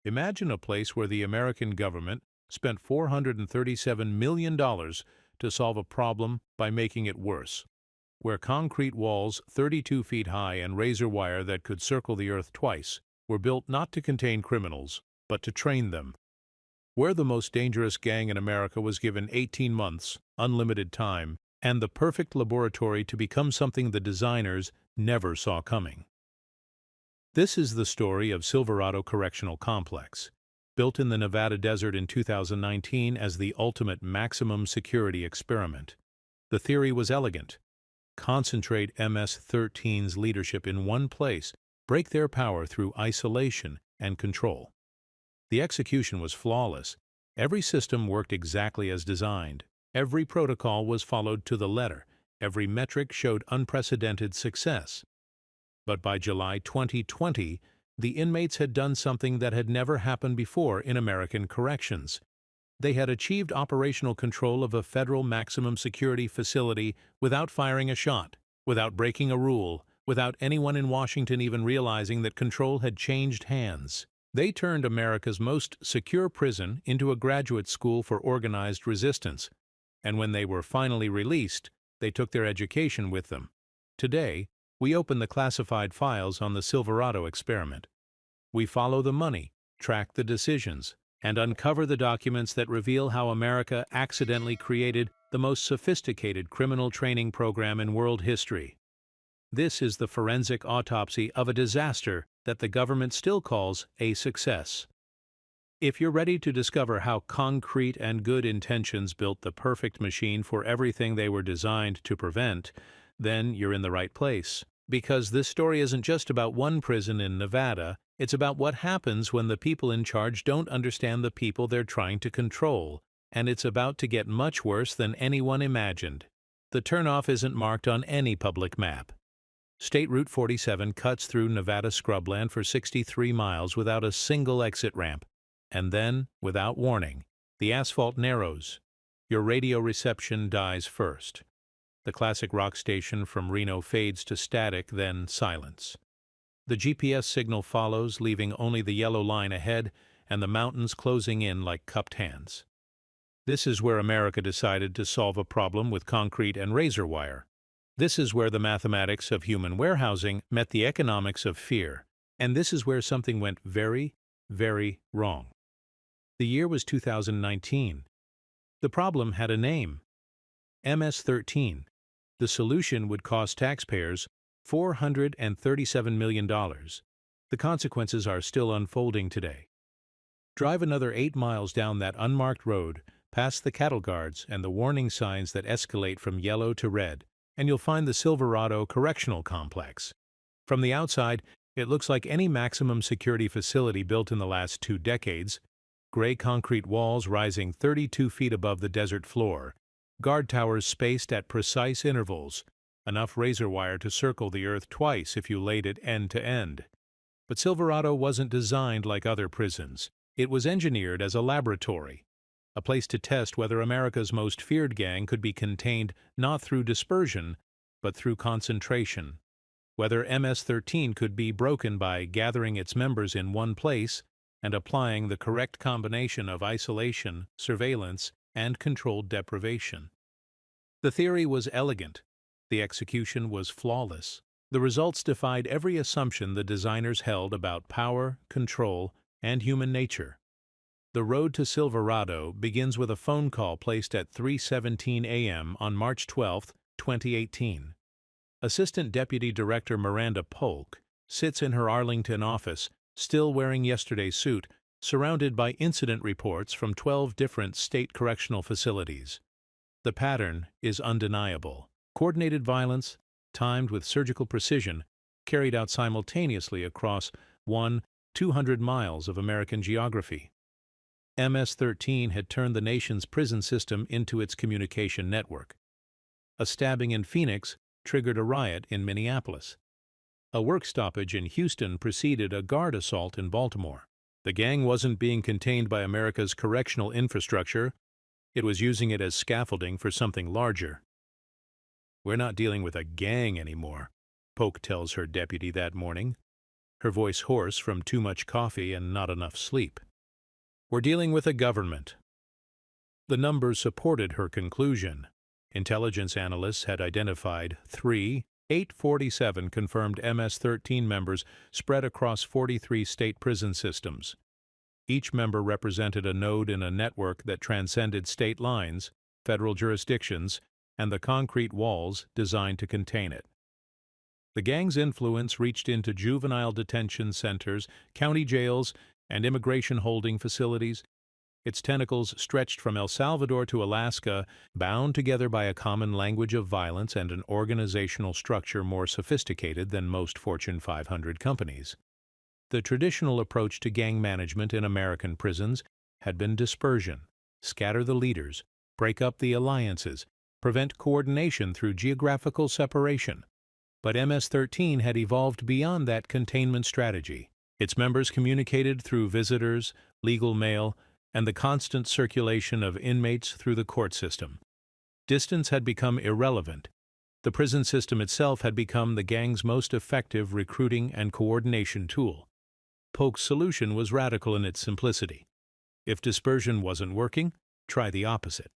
Imagine a place where the American government spent $437 million to solve a problem by making it worse, where concrete walls 32 feet high and razor wire that could circle the earth twice were built not to contain criminals, but to train them, where the most dangerous gang in America was given 18 months, unlimited time, and the perfect laboratory to become something the designers never saw coming. This is the story of Silverado Correctional Complex, built in the Nevada desert in 2019 as the ultimate maximum security experiment. The theory was elegant. Concentrate MS-13's leadership in one place, break their power through isolation and control. The execution was flawless. Every system worked exactly as designed. Every protocol was followed to the letter. Every metric showed unprecedented success. But by July 2020, the inmates had done something that had never happened before in American corrections. They had achieved operational control of a federal maximum security facility without firing a shot, without breaking a rule, without anyone in Washington even realizing that control had changed hands. They turned America's most secure prison into a graduate school for organized resistance, and when they were finally released, they took their education with them. Today, we open the classified files on the Silverado experiment. We follow the money, track the decisions, and uncover the documents that reveal how America accidentally created the most sophisticated criminal training program in world history. This is the forensic autopsy of a disaster that the government still calls a success. If you're ready to discover how concrete and good intentions built the perfect machine for everything they were designed to prevent, then you're in the right place. Because this story isn't just about one prison in Nevada, it's about what happens when the people in charge don't understand the people they're trying to control, and it's about to get much worse than anyone imagined. The turnoff isn't marked on any public map. State Route 47 cuts through Nevada scrubland for 63 miles without a single exit ramp, and then, without warning, the asphalt narrows. Your radio reception dies first. The classic rock station from Reno fades to static, then silence. The GPS signal follows, leaving only the yellow line ahead and the mountains closing in like cupped hands. This is where America decided to solve a problem with concrete and razor wire. This is where the mathematics of human warehousing met the economics of fear. And this is where something went very, very wrong. The year was 2019. The problem had a name: MS-13. The solution would cost taxpayers $437 million. The consequences are still unfolding today. Drive another 8 miles down that unmarked road, past the cattle guards and the warning signs that escalate from yellow to red, and you'll find the Silverado Correctional Complex. From the outside, it looks like any maximum security facility built in the last 2 decades. Gray concrete walls rising 32 feet above the desert floor, guard towers spaced at precise intervals, enough razor wire to circle the earth twice if you laid it end to end. But Silverado wasn't designed like other prisons. It was engineered as a laboratory, a place to test whether America's most feared gang could be contained not through dispersion, but through concentration, whether MS-13 could be broken by gathering its members in one place and applying the correct combination of isolation, surveillance, and controlled deprivation. The theory was elegant. The execution was flawless. The results defied every assumption the designers held about power, control, and human nature. The road to Silverado begins with a phone call placed at 3:17 a.m. on March 12, 2018. Assistant Deputy Director Miranda Polk sits in her Arlington office, still wearing yesterday's suit, surrounded by incident reports from 12 different state correctional facilities. The pattern is undeniable. Coordinated violence, timed with surgical precision, carried out simultaneously across 200 miles of American geography. MS-13 had turned the nation's prison system into its communication network. A stabbing in Phoenix triggered a riot in Minneapolis. A work stoppage in Houston preceded a guard assault in Baltimore. The gang wasn't being contained by America's correctional infrastructure. It was using it as scaffolding for something larger. "We're not dealing with a gang anymore," Polk tells her deputy that morning. her voice hoarse from too much coffee and not enough sleep. "We're dealing with a government." The numbers supported her conclusion. Intelligence analysts had identified 847 confirmed MS-13 members spread across 43 state prison systems. Each member represented a node in a network that transcended state lines, federal jurisdictions, and the concrete walls designed to contain it. The gang's influence reached into juvenile detention centers, county jails, and immigration holding facilities. Its tentacles stretched from El Salvador to Alaska, bound together by a common language of violence and an organizational structure more sophisticated than most Fortune 500 companies. The traditional approach to gang management in American prisons had been dispersion: scatter the leaders, break up the alliances, prevent coordination through geographical separation. But MS-13 had evolved beyond that containment strategy. Its members communicated through visitors, legal mail, and the constant circulation of inmates through the court system. Distance had become irrelevant. The prison system itself had become the gang's most effective recruiting and coordination tool. Polk's solution was radical in its simplicity. If dispersion wasn't working, try the opposite.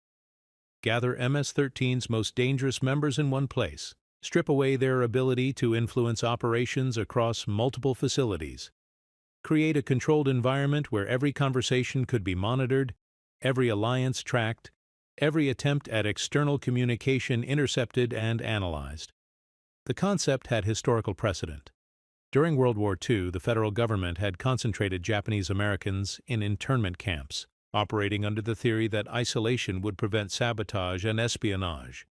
Gather MS-13's most dangerous members in one place. Strip away their ability to influence operations across multiple facilities. Create a controlled environment where every conversation could be monitored, every alliance tracked, every attempt at external communication intercepted and analyzed. The concept had historical precedent. During World War II, the federal government had concentrated Japanese Americans in internment camps, operating under the theory that isolation would prevent sabotage and espionage.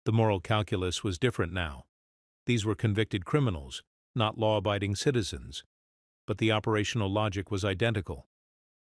The moral calculus was different now. These were convicted criminals, not law-abiding citizens. But the operational logic was identical.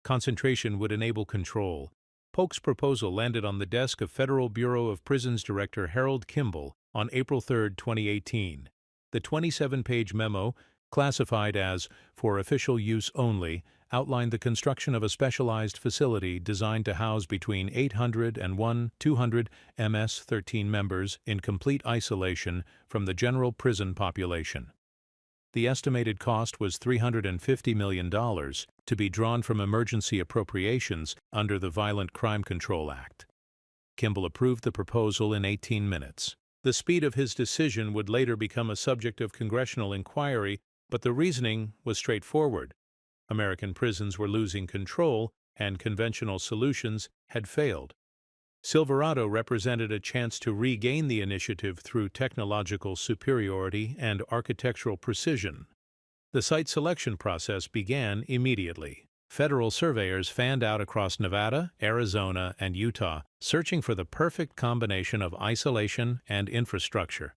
Concentration would enable control. Polk's proposal landed on the desk of Federal Bureau of Prisons Director Harold Kimball on April 3, 2018. The 27-page memo, classified as "for official use only," outlined the construction of a specialized facility designed to house between 800 and 200 MS-13 members in complete isolation from the general prison population. The estimated cost was $350 million, to be drawn from emergency appropriations under the Violent Crime Control Act. Kimball approved the proposal in 18 minutes. The speed of his decision would later become a subject of congressional inquiry, but the reasoning was straightforward. American prisons were losing control, and conventional solutions had failed. Silverado represented a chance to regain the initiative through technological superiority and architectural precision. The site selection process began immediately. Federal surveyors fanned out across Nevada, Arizona, and Utah, searching for the perfect combination of isolation and infrastructure.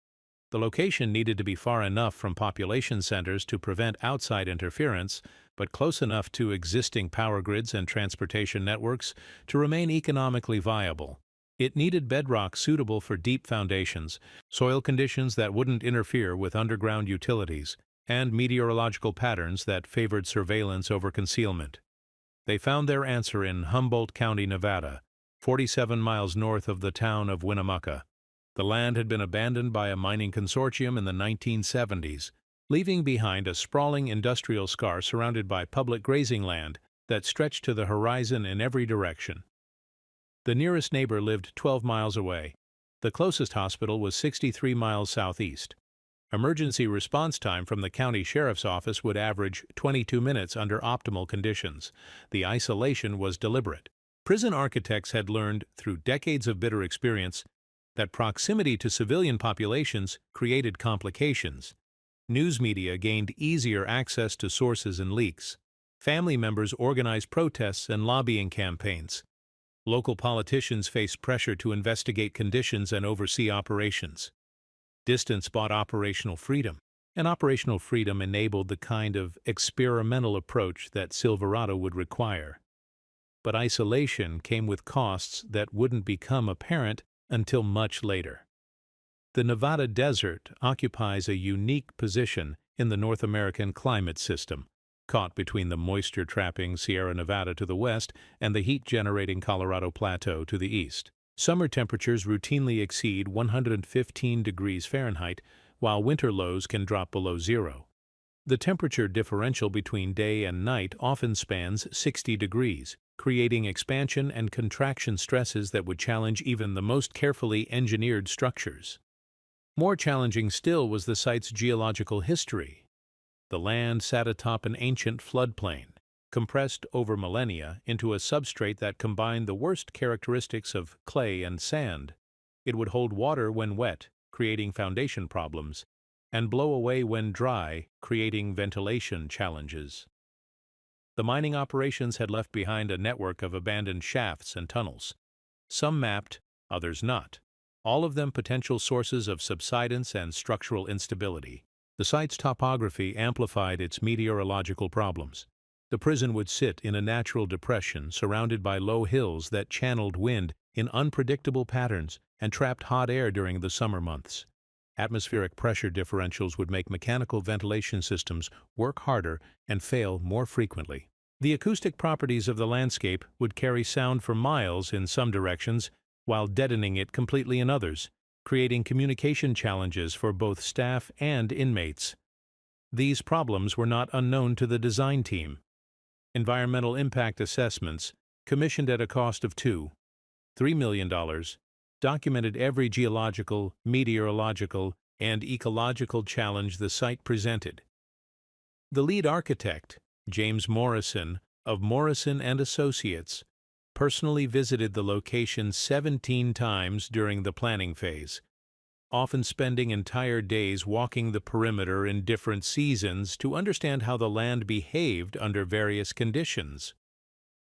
The location needed to be far enough from population centers to prevent outside interference, but close enough to existing power grids and transportation networks to remain economically viable. It needed bedrock suitable for deep foundations, soil conditions that wouldn't interfere with underground utilities, and meteorological patterns that favored surveillance over concealment. They found their answer in Humboldt County, Nevada, 47 miles north of the town of Winnemucca. The land had been abandoned by a mining consortium in the 1970s, leaving behind a sprawling industrial scar surrounded by public grazing land that stretched to the horizon in every direction. The nearest neighbor lived 12 miles away. The closest hospital was 63 miles southeast. Emergency response time from the county sheriff's office would average 22 minutes under optimal conditions. The isolation was deliberate. Prison architects had learned, through decades of bitter experience, that proximity to civilian populations created complications. News media gained easier access to sources and leaks. Family members organized protests and lobbying campaigns. Local politicians faced pressure to investigate conditions and oversee operations. Distance bought operational freedom, and operational freedom enabled the kind of experimental approach that Silverado would require. But isolation came with costs that wouldn't become apparent until much later. The Nevada desert occupies a unique position in the North American climate system, caught between the moisture-trapping Sierra Nevada to the west and the heat-generating Colorado Plateau to the east. Summer temperatures routinely exceed 115 degrees Fahrenheit, while winter lows can drop below zero. The temperature differential between day and night often spans 60 degrees, creating expansion and contraction stresses that would challenge even the most carefully engineered structures. More challenging still was the site's geological history. The land sat atop an ancient floodplain, compressed over millennia into a substrate that combined the worst characteristics of clay and sand. It would hold water when wet, creating foundation problems, and blow away when dry, creating ventilation challenges. The mining operations had left behind a network of abandoned shafts and tunnels. Some mapped, others not. All of them potential sources of subsidence and structural instability. The site's topography amplified its meteorological problems. The prison would sit in a natural depression surrounded by low hills that channeled wind in unpredictable patterns and trapped hot air during the summer months. Atmospheric pressure differentials would make mechanical ventilation systems work harder and fail more frequently. The acoustic properties of the landscape would carry sound for miles in some directions, while deadening it completely in others, creating communication challenges for both staff and inmates. These problems were not unknown to the design team. Environmental impact assessments, commissioned at a cost of $2–3 million, documented every geological, meteorological, and ecological challenge the site presented. The lead architect, James Morrison, of Morrison and Associates, personally visited the location 17 times during the planning phase, often spending entire days walking the perimeter in different seasons to understand how the land behaved under various conditions.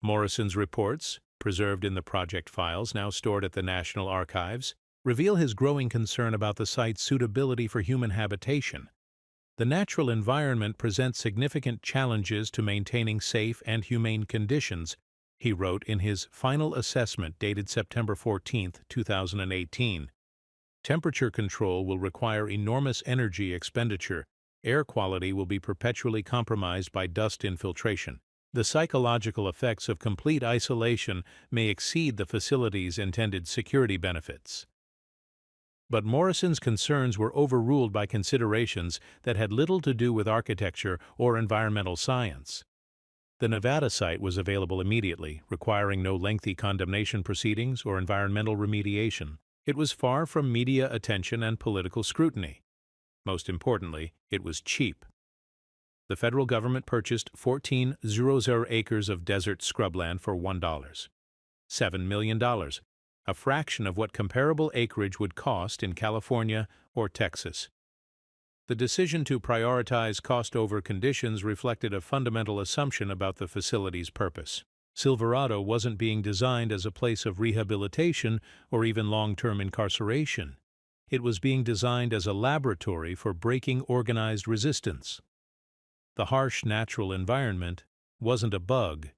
Morrison's reports, preserved in the project files now stored at the National Archives, reveal his growing concern about the site's suitability for human habitation. The natural environment presents significant challenges to maintaining safe and humane conditions, he wrote in his final assessment dated September 14, 2018. Temperature control will require enormous energy expenditure. Air quality will be perpetually compromised by dust infiltration. The psychological effects of complete isolation may exceed the facility's intended security benefits. But Morrison's concerns were overruled by considerations that had little to do with architecture or environmental science. The Nevada site was available immediately, requiring no lengthy condemnation proceedings or environmental remediation. It was far from media attention and political scrutiny. Most importantly, it was cheap. The federal government purchased 1,400 acres of desert scrubland for $7 million, a fraction of what comparable acreage would cost in California or Texas. The decision to prioritize cost over conditions reflected a fundamental assumption about the facility's purpose. Silverado wasn't being designed as a place of rehabilitation or even long-term incarceration. It was being designed as a laboratory for breaking organized resistance. The harsh natural environment wasn't a bug,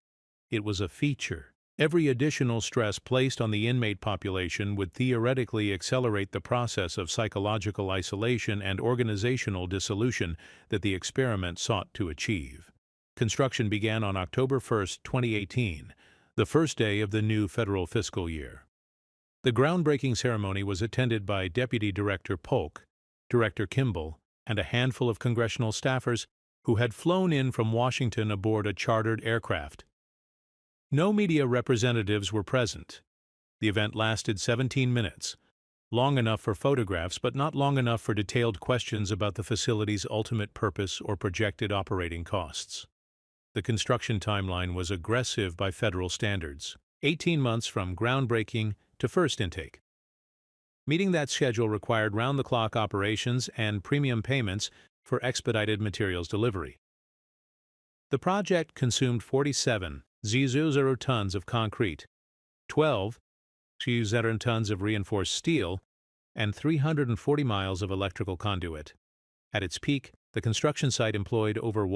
it was a feature. Every additional stress placed on the inmate population would theoretically accelerate the process of psychological isolation and organizational dissolution that the experiment sought to achieve. Construction began on October 1, 2018, the first day of the new federal fiscal year. The groundbreaking ceremony was attended by Deputy Director Polk, Director Kimball, and a handful of congressional staffers who had flown in from Washington aboard a chartered aircraft. No media representatives were present. The event lasted 17 minutes, long enough for photographs but not long enough for detailed questions about the facility's ultimate purpose or projected operating costs. The construction timeline was aggressive by federal standards, 18 months from groundbreaking to first intake. Meeting that schedule required round-the-clock operations and premium payments for expedited materials delivery. The project consumed 47,000 tons of concrete, 12,000 tons of reinforced steel, and 340 miles of electrical conduit. At its peak, the construction site employed over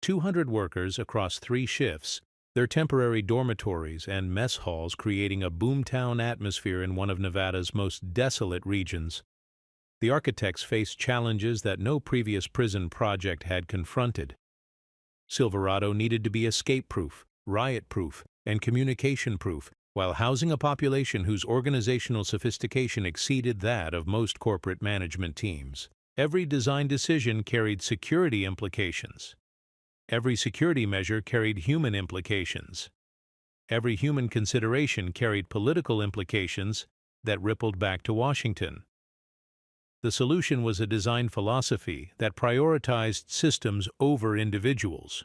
200 workers across 3 shifts, their temporary dormitories and mess halls creating a boomtown atmosphere in one of Nevada's most desolate regions. The architects faced challenges that no previous prison project had confronted. Silverado needed to be escape-proof, riot-proof, and communication-proof, while housing a population whose organizational sophistication exceeded that of most corporate management teams. Every design decision carried security implications. Every security measure carried human implications. Every human consideration carried political implications that rippled back to Washington. The solution was a design philosophy that prioritized systems over individuals.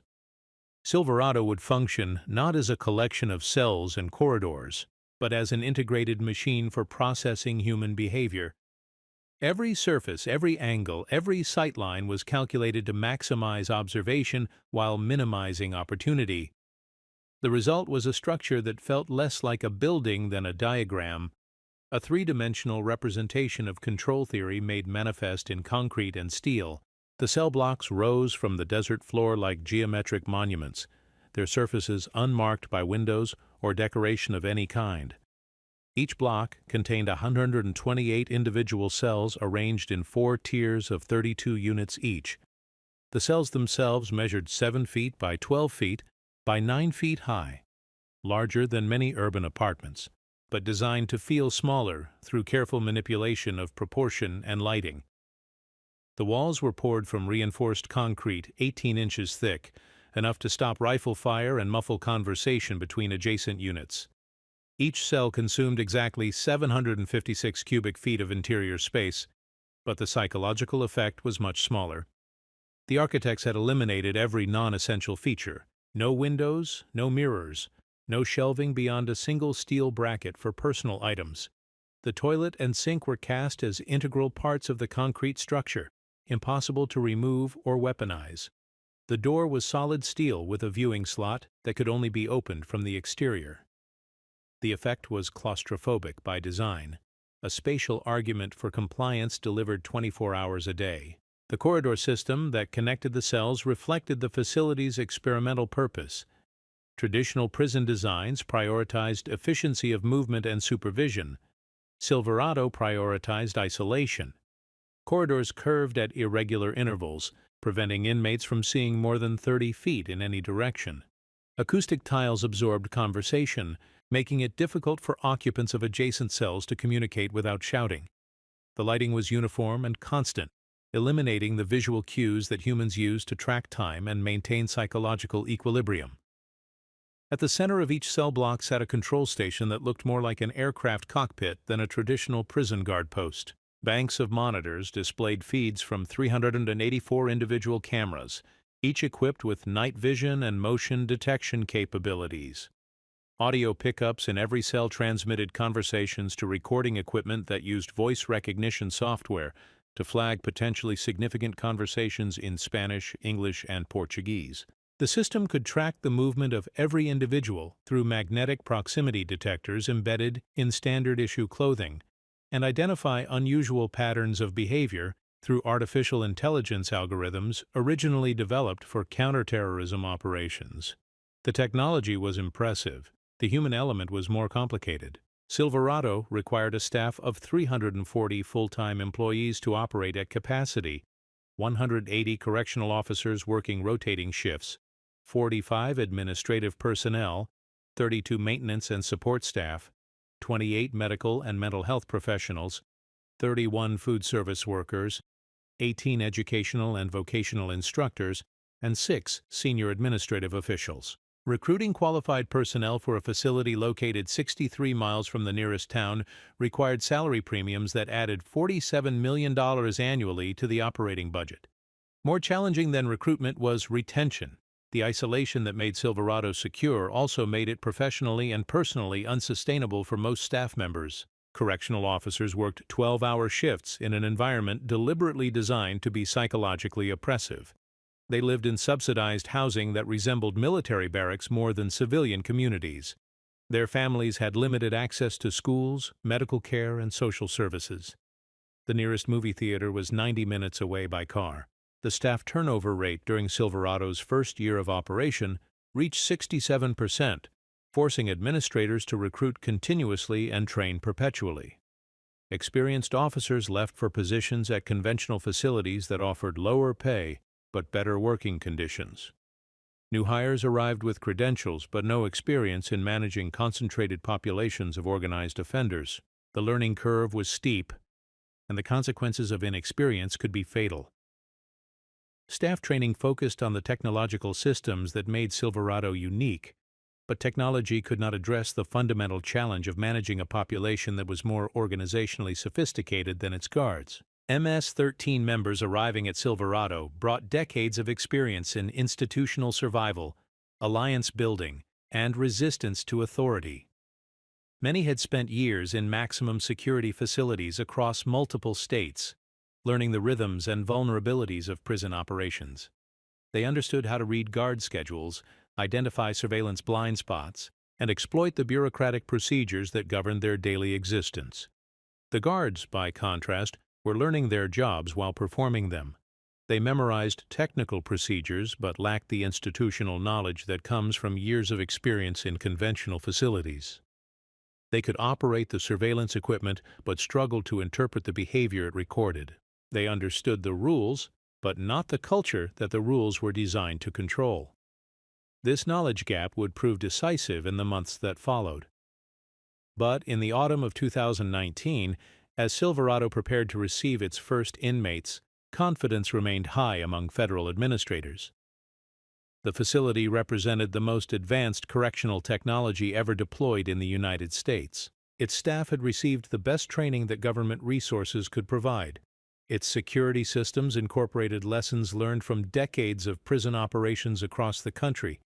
Silverado would function not as a collection of cells and corridors, but as an integrated machine for processing human behavior. Every surface, every angle, every sightline was calculated to maximize observation while minimizing opportunity. The result was a structure that felt less like a building than a diagram, a three-dimensional representation of control theory made manifest in concrete and steel. The cell blocks rose from the desert floor like geometric monuments, their surfaces unmarked by windows or decoration of any kind. Each block contained 128 individual cells arranged in 4 tiers of 32 units each. The cells themselves measured 7 feet by 12 feet by 9 feet high, larger than many urban apartments, but designed to feel smaller through careful manipulation of proportion and lighting. The walls were poured from reinforced concrete 18 inches thick, enough to stop rifle fire and muffle conversation between adjacent units. Each cell consumed exactly 756 cubic feet of interior space, but the psychological effect was much smaller. The architects had eliminated every non-essential feature: no windows, no mirrors, no shelving beyond a single steel bracket for personal items. The toilet and sink were cast as integral parts of the concrete structure, impossible to remove or weaponize. The door was solid steel with a viewing slot that could only be opened from the exterior. The effect was claustrophobic by design, a spatial argument for compliance delivered 24 hours a day. The corridor system that connected the cells reflected the facility's experimental purpose. Traditional prison designs prioritized efficiency of movement and supervision. Silverado prioritized isolation. Corridors curved at irregular intervals, preventing inmates from seeing more than 30 feet in any direction. Acoustic tiles absorbed conversation, making it difficult for occupants of adjacent cells to communicate without shouting. The lighting was uniform and constant, eliminating the visual cues that humans use to track time and maintain psychological equilibrium. At the center of each cell block sat a control station that looked more like an aircraft cockpit than a traditional prison guard post. Banks of monitors displayed feeds from 384 individual cameras, each equipped with night vision and motion detection capabilities. Audio pickups in every cell transmitted conversations to recording equipment that used voice recognition software to flag potentially significant conversations in Spanish, English, and Portuguese. The system could track the movement of every individual through magnetic proximity detectors embedded in standard-issue clothing, and identify unusual patterns of behavior through artificial intelligence algorithms originally developed for counterterrorism operations. The technology was impressive. The human element was more complicated. Silverado required a staff of 340 full-time employees to operate at capacity, 180 correctional officers working rotating shifts, 45 administrative personnel, 32 maintenance and support staff, 28 medical and mental health professionals, 31 food service workers, 18 educational and vocational instructors, and 6 senior administrative officials. Recruiting qualified personnel for a facility located 63 miles from the nearest town required salary premiums that added $47 million annually to the operating budget. More challenging than recruitment was retention. The isolation that made Silverado secure also made it professionally and personally unsustainable for most staff members. Correctional officers worked 12-hour shifts in an environment deliberately designed to be psychologically oppressive. They lived in subsidized housing that resembled military barracks more than civilian communities. Their families had limited access to schools, medical care, and social services. The nearest movie theater was 90 minutes away by car. The staff turnover rate during Silverado's first year of operation reached 67%, forcing administrators to recruit continuously and train perpetually. Experienced officers left for positions at conventional facilities that offered lower pay but better working conditions. New hires arrived with credentials but no experience in managing concentrated populations of organized offenders. The learning curve was steep. and the consequences of inexperience could be fatal. Staff training focused on the technological systems that made Silverado unique, but technology could not address the fundamental challenge of managing a population that was more organizationally sophisticated than its guards. MS-13 members arriving at Silverado brought decades of experience in institutional survival, alliance building, and resistance to authority. Many had spent years in maximum security facilities across multiple states, learning the rhythms and vulnerabilities of prison operations. They understood how to read guard schedules, identify surveillance blind spots, and exploit the bureaucratic procedures that governed their daily existence. The guards, by contrast, were learning their jobs while performing them. They memorized technical procedures but lacked the institutional knowledge that comes from years of experience in conventional facilities. They could operate the surveillance equipment but struggled to interpret the behavior it recorded. They understood the rules, but not the culture that the rules were designed to control. This knowledge gap would prove decisive in the months that followed. But in the autumn of 2019, as Silverado prepared to receive its first inmates, confidence remained high among federal administrators. The facility represented the most advanced correctional technology ever deployed in the United States. Its staff had received the best training that government resources could provide. Its security systems incorporated lessons learned from decades of prison operations across the country.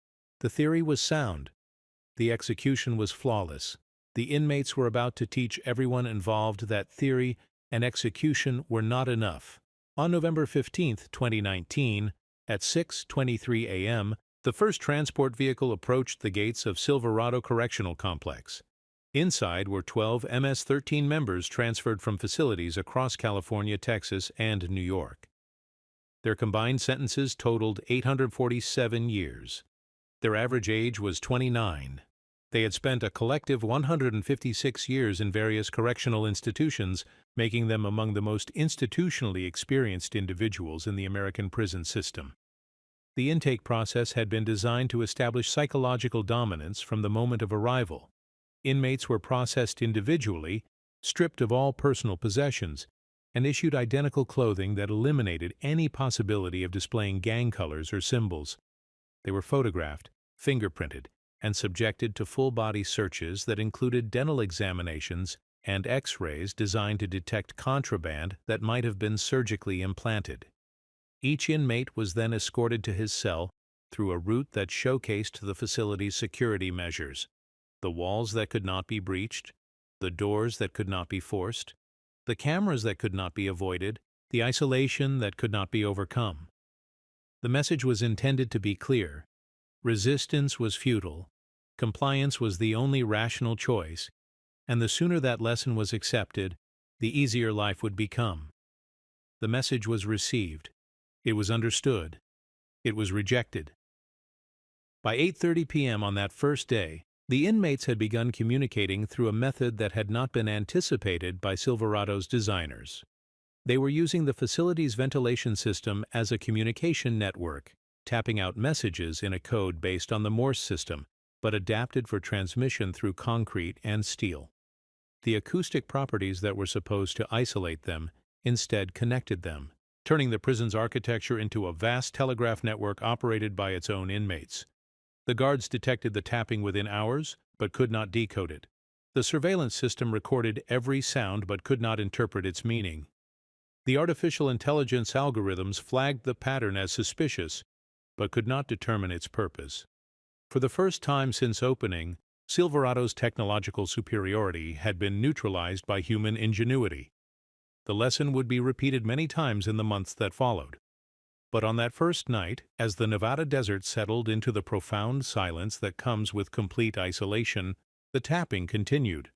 The theory was sound. The execution was flawless. The inmates were about to teach everyone involved that theory and execution were not enough. On November 15, 2019, at 6:23 a.m., the first transport vehicle approached the gates of Silverado Correctional Complex. Inside were 12 MS-13 members transferred from facilities across California, Texas, and New York. Their combined sentences totaled 847 years. Their average age was 29. They had spent a collective 156 years in various correctional institutions, making them among the most institutionally experienced individuals in the American prison system. The intake process had been designed to establish psychological dominance from the moment of arrival. Inmates were processed individually, stripped of all personal possessions, and issued identical clothing that eliminated any possibility of displaying gang colors or symbols. They were photographed, fingerprinted, and subjected to full-body searches that included dental examinations and X-rays designed to detect contraband that might have been surgically implanted. Each inmate was then escorted to his cell through a route that showcased the facility's security measures: the walls that could not be breached, the doors that could not be forced, the cameras that could not be avoided, the isolation that could not be overcome. The message was intended to be clear. Resistance was futile, compliance was the only rational choice, and the sooner that lesson was accepted, the easier life would become. The message was received. It was understood. It was rejected. By 8:30 p.m. on that first day, the inmates had begun communicating through a method that had not been anticipated by Silverado's designers. They were using the facility's ventilation system as a communication network, tapping out messages in a code based on the Morse system, but adapted for transmission through concrete and steel. The acoustic properties that were supposed to isolate them instead connected them, turning the prison's architecture into a vast telegraph network operated by its own inmates. The guards detected the tapping within hours, but could not decode it. The surveillance system recorded every sound but could not interpret its meaning. The artificial intelligence algorithms flagged the pattern as suspicious, but could not determine its purpose. For the first time since opening, Silverado's technological superiority had been neutralized by human ingenuity. The lesson would be repeated many times in the months that followed. But on that first night, as the Nevada desert settled into the profound silence that comes with complete isolation, the tapping continued,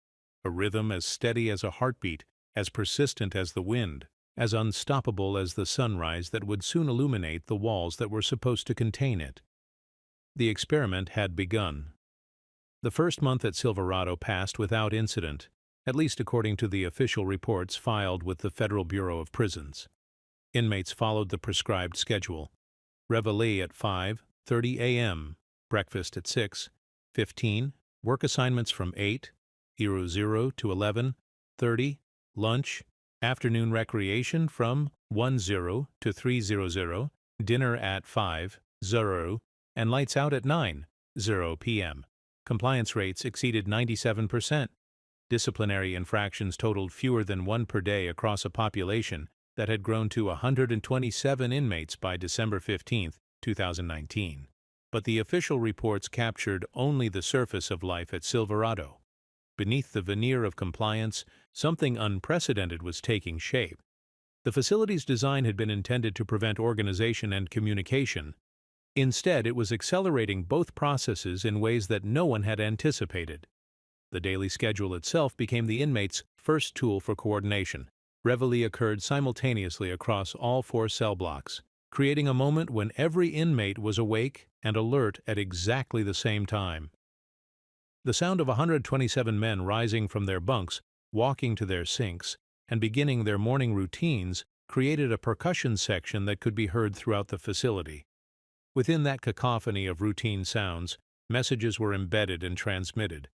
a rhythm as steady as a heartbeat, as persistent as the wind, as unstoppable as the sunrise that would soon illuminate the walls that were supposed to contain it. The experiment had begun. The first month at Silverado passed without incident, at least according to the official reports filed with the Federal Bureau of Prisons. Inmates followed the prescribed schedule: reveille at 5:30 a.m., breakfast at 6:15, work assignments from 8:00 to 11:30, lunch, Afternoon recreation from 10 to 3:00, dinner at 5:00, and lights out at 9:00 p.m. Compliance rates exceeded 97%. Disciplinary infractions totaled fewer than one per day across a population that had grown to 127 inmates by December 15, 2019. But the official reports captured only the surface of life at Silverado. Beneath the veneer of compliance, something unprecedented was taking shape. The facility's design had been intended to prevent organization and communication. Instead, it was accelerating both processes in ways that no one had anticipated. The daily schedule itself became the inmates' first tool for coordination. Reveille occurred simultaneously across all 4 cell blocks, creating a moment when every inmate was awake and alert at exactly the same time. The sound of 127 men rising from their bunks, walking to their sinks, and beginning their morning routines created a percussion section that could be heard throughout the facility. Within that cacophony of routine sounds, messages were embedded and transmitted.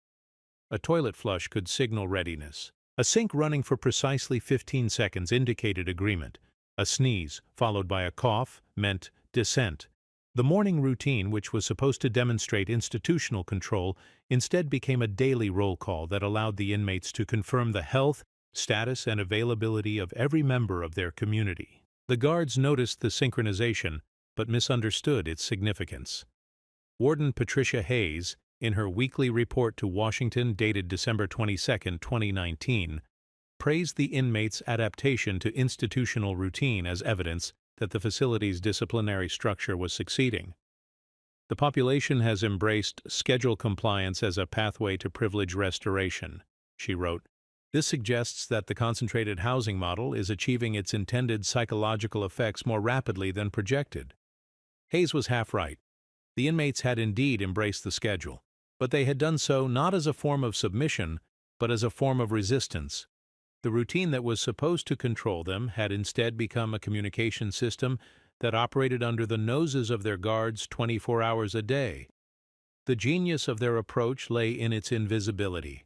A toilet flush could signal readiness. A sink running for precisely 15 seconds indicated agreement. A sneeze, followed by a cough, meant dissent. The morning routine, which was supposed to demonstrate institutional control, instead became a daily roll call that allowed the inmates to confirm the health, status, and availability of every member of their community. The guards noticed the synchronization, but misunderstood its significance. Warden Patricia Hayes, in her weekly report to Washington dated December 22, 2019, praised the inmates' adaptation to institutional routine as evidence that the facility's disciplinary structure was succeeding. The population has embraced schedule compliance as a pathway to privilege restoration, she wrote. This suggests that the concentrated housing model is achieving its intended psychological effects more rapidly than projected. Hayes was half right. The inmates had indeed embraced the schedule, but they had done so not as a form of submission, but as a form of resistance. The routine that was supposed to control them had instead become a communication system that operated under the noses of their guards 24 hours a day. The genius of their approach lay in its invisibility.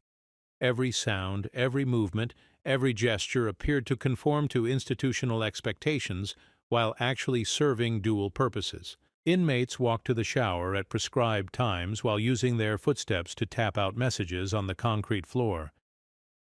Every sound, every movement, every gesture appeared to conform to institutional expectations while actually serving dual purposes. Inmates walked to the shower at prescribed times while using their footsteps to tap out messages on the concrete floor.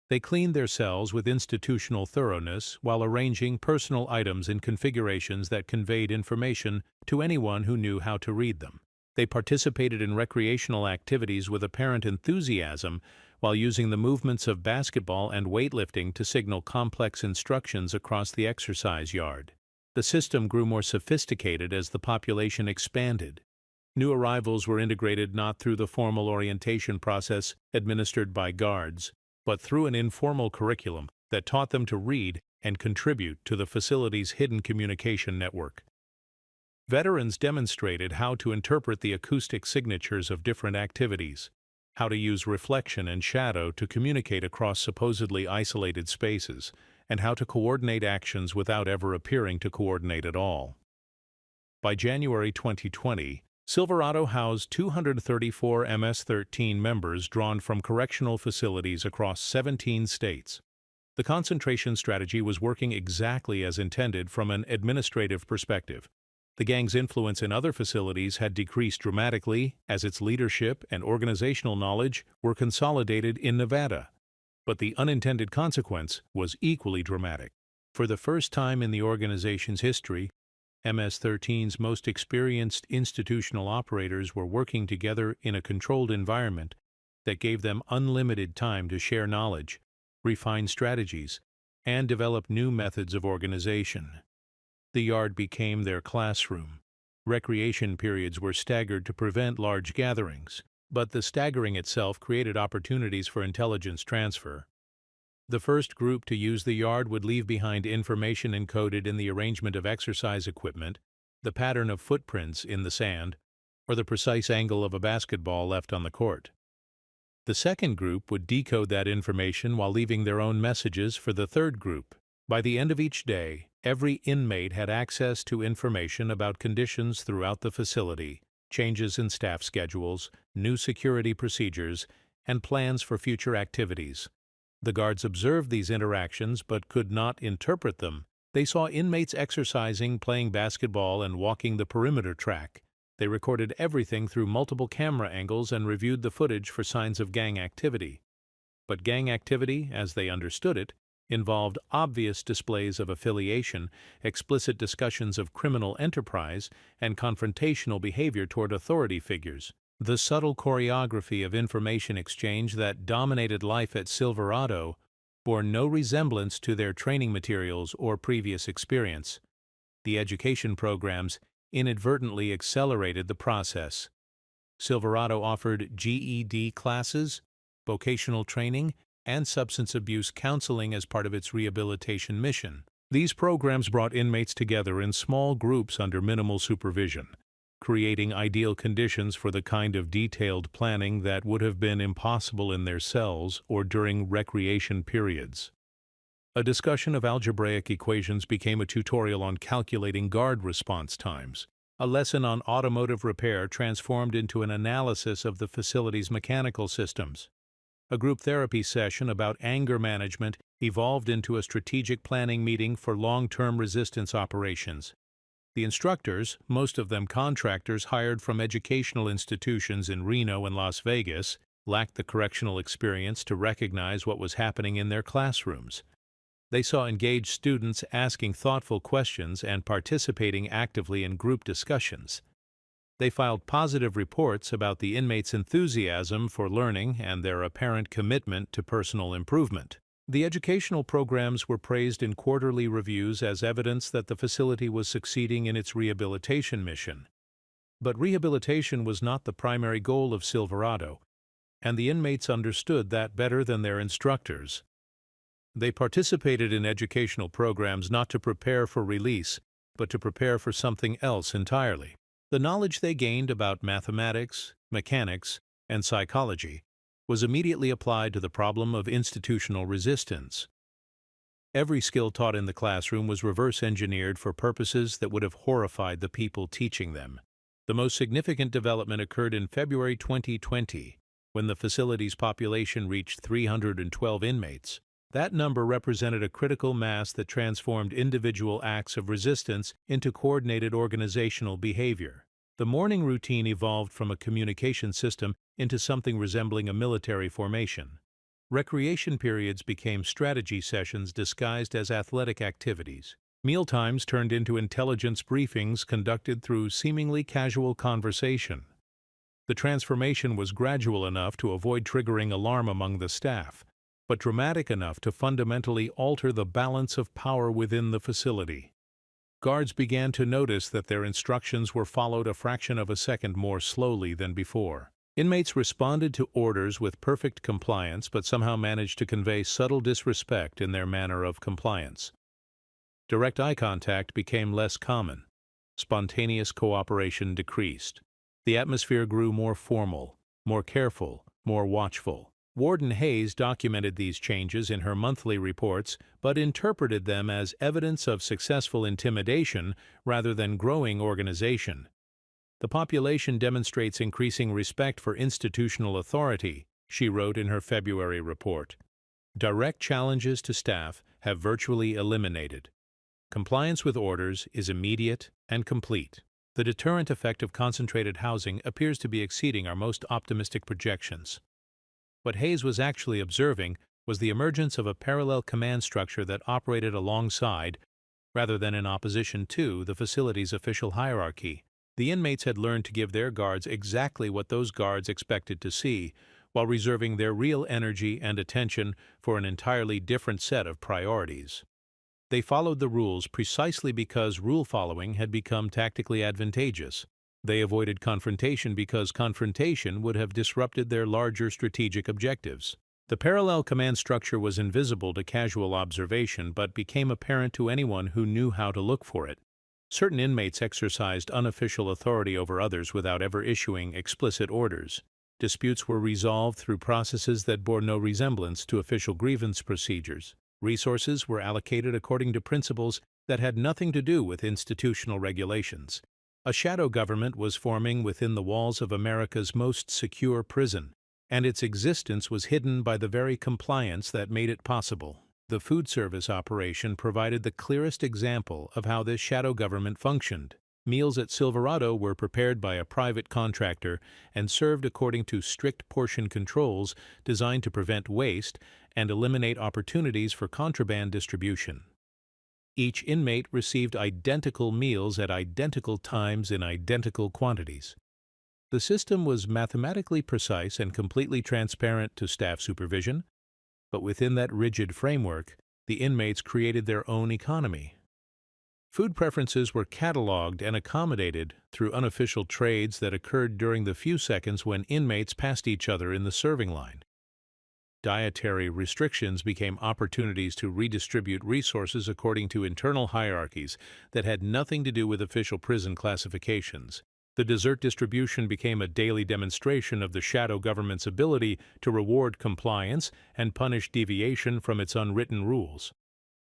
They cleaned their cells with institutional thoroughness while arranging personal items in configurations that conveyed information to anyone who knew how to read them. They participated in recreational activities with apparent enthusiasm while using the movements of basketball and weightlifting to signal complex instructions across the exercise yard. The system grew more sophisticated as the population expanded. New arrivals were integrated not through the formal orientation process administered by guards, but through an informal curriculum that taught them to read and contribute to the facility's hidden communication network. Veterans demonstrated how to interpret the acoustic signatures of different activities, how to use reflection and shadow to communicate across supposedly isolated spaces, and how to coordinate actions without ever appearing to coordinate at all. By January 2020, Silverado housed 234 MS-13 members drawn from correctional facilities across 17 states. The concentration strategy was working exactly as intended from an administrative perspective. The gang's influence in other facilities had decreased dramatically as its leadership and organizational knowledge were consolidated in Nevada. But the unintended consequence was equally dramatic. For the first time in the organization's history, MS-13's most experienced institutional operators were working together in a controlled environment that gave them unlimited time to share knowledge, refine strategies, and develop new methods of organization. The yard became their classroom. Recreation periods were staggered to prevent large gatherings, but the staggering itself created opportunities for intelligence transfer. The first group to use the yard would leave behind information encoded in the arrangement of exercise equipment, the pattern of footprints in the sand, or the precise angle of a basketball left on the court. The second group would decode that information while leaving their own messages for the third group. By the end of each day, every inmate had access to information about conditions throughout the facility, changes in staff schedules, new security procedures, and plans for future activities. The guards observed these interactions but could not interpret them. They saw inmates exercising, playing basketball, and walking the perimeter track. They recorded everything through multiple camera angles and reviewed the footage for signs of gang activity. But gang activity, as they understood it, involved obvious displays of affiliation, explicit discussions of criminal enterprise, and confrontational behavior toward authority figures. The subtle choreography of information exchange that dominated life at Silverado bore no resemblance to their training materials or previous experience. The education programs inadvertently accelerated the process. Silverado offered GED classes, vocational training, and substance abuse counseling as part of its rehabilitation mission. These programs brought inmates together in small groups under minimal supervision, creating ideal conditions for the kind of detailed planning that would have been impossible in their cells or during recreation periods. A discussion of algebraic equations became a tutorial on calculating guard response times. A lesson on automotive repair transformed into an analysis of the facility's mechanical systems. A group therapy session about anger management evolved into a strategic planning meeting for long-term resistance operations. The instructors, most of them contractors hired from educational institutions in Reno and Las Vegas, lacked the correctional experience to recognize what was happening in their classrooms. They saw engaged students asking thoughtful questions and participating actively in group discussions. They filed positive reports about the inmates' enthusiasm for learning and their apparent commitment to personal improvement. The educational programs were praised in quarterly reviews as evidence that the facility was succeeding in its rehabilitation mission. But rehabilitation was not the primary goal of Silverado, and the inmates understood that better than their instructors. They participated in educational programs not to prepare for release, but to prepare for something else entirely. The knowledge they gained about mathematics, mechanics, and psychology was immediately applied to the problem of institutional resistance. Every skill taught in the classroom was reverse engineered for purposes that would have horrified the people teaching them. The most significant development occurred in February 2020, when the facility's population reached 312 inmates. That number represented a critical mass that transformed individual acts of resistance into coordinated organizational behavior. The morning routine evolved from a communication system into something resembling a military formation. Recreation periods became strategy sessions disguised as athletic activities. Mealtimes turned into intelligence briefings conducted through seemingly casual conversation. The transformation was gradual enough to avoid triggering alarm among the staff, but dramatic enough to fundamentally alter the balance of power within the facility. Guards began to notice that their instructions were followed a fraction of a second more slowly than before. Inmates responded to orders with perfect compliance but somehow managed to convey subtle disrespect in their manner of compliance. Direct eye contact became less common. Spontaneous cooperation decreased. The atmosphere grew more formal, more careful, more watchful. Warden Hayes documented these changes in her monthly reports, but interpreted them as evidence of successful intimidation rather than growing organization. The population demonstrates increasing respect for institutional authority, she wrote in her February report. Direct challenges to staff have virtually eliminated. Compliance with orders is immediate and complete. The deterrent effect of concentrated housing appears to be exceeding our most optimistic projections. What Hayes was actually observing was the emergence of a parallel command structure that operated alongside, rather than in opposition to, the facility's official hierarchy. The inmates had learned to give their guards exactly what those guards expected to see, while reserving their real energy and attention for an entirely different set of priorities. They followed the rules precisely because rule-following had become tactically advantageous. They avoided confrontation because confrontation would have disrupted their larger strategic objectives. The parallel command structure was invisible to casual observation but became apparent to anyone who knew how to look for it. Certain inmates exercised unofficial authority over others without ever issuing explicit orders. Disputes were resolved through processes that bore no resemblance to official grievance procedures. Resources were allocated according to principles that had nothing to do with institutional regulations. A shadow government was forming within the walls of America's most secure prison. and its existence was hidden by the very compliance that made it possible. The food service operation provided the clearest example of how this shadow government functioned. Meals at Silverado were prepared by a private contractor and served according to strict portion controls designed to prevent waste and eliminate opportunities for contraband distribution. Each inmate received identical meals at identical times in identical quantities. The system was mathematically precise and completely transparent to staff supervision, but within that rigid framework, the inmates created their own economy. Food preferences were cataloged and accommodated through unofficial trades that occurred during the few seconds when inmates passed each other in the serving line. Dietary restrictions became opportunities to redistribute resources according to internal hierarchies that had nothing to do with official prison classifications. The dessert distribution became a daily demonstration of the shadow government's ability to reward compliance and punish deviation from its unwritten rules.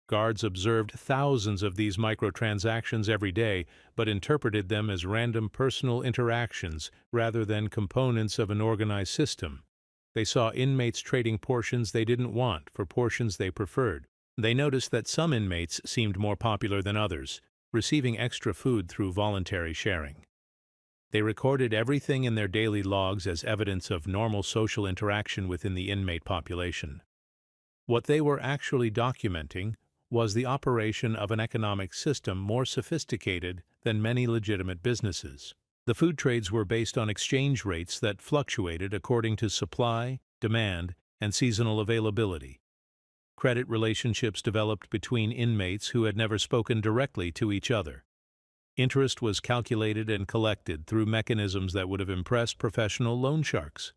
Guards observed thousands of these microtransactions every day, but interpreted them as random personal interactions rather than components of an organized system. They saw inmates trading portions they didn't want for portions they preferred. They noticed that some inmates seemed more popular than others, receiving extra food through voluntary sharing. They recorded everything in their daily logs as evidence of normal social interaction within the inmate population. What they were actually documenting was the operation of an economic system more sophisticated than many legitimate businesses. The food trades were based on exchange rates that fluctuated according to supply, demand, and seasonal availability. Credit relationships developed between inmates who had never spoken directly to each other. Interest was calculated and collected through mechanisms that would have impressed professional loan sharks.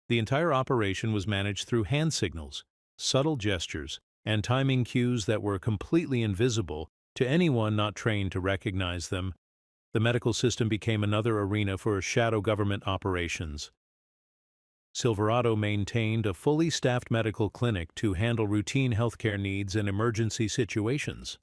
The entire operation was managed through hand signals, subtle gestures, and timing cues that were completely invisible to anyone not trained to recognize them. The medical system became another arena for shadow government operations. Silverado maintained a fully staffed medical clinic to handle routine healthcare needs in emergency situations.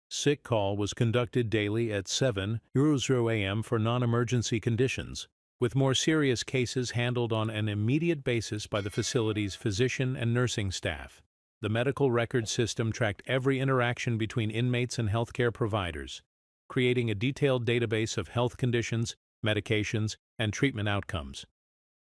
Sick call was conducted daily at 7:00 a.m. for non-emergency conditions, with more serious cases handled on an immediate basis by the facility's physician and nursing staff. The medical record system tracked every interaction between inmates and healthcare providers, creating a detailed database of health conditions, medications, and treatment outcomes.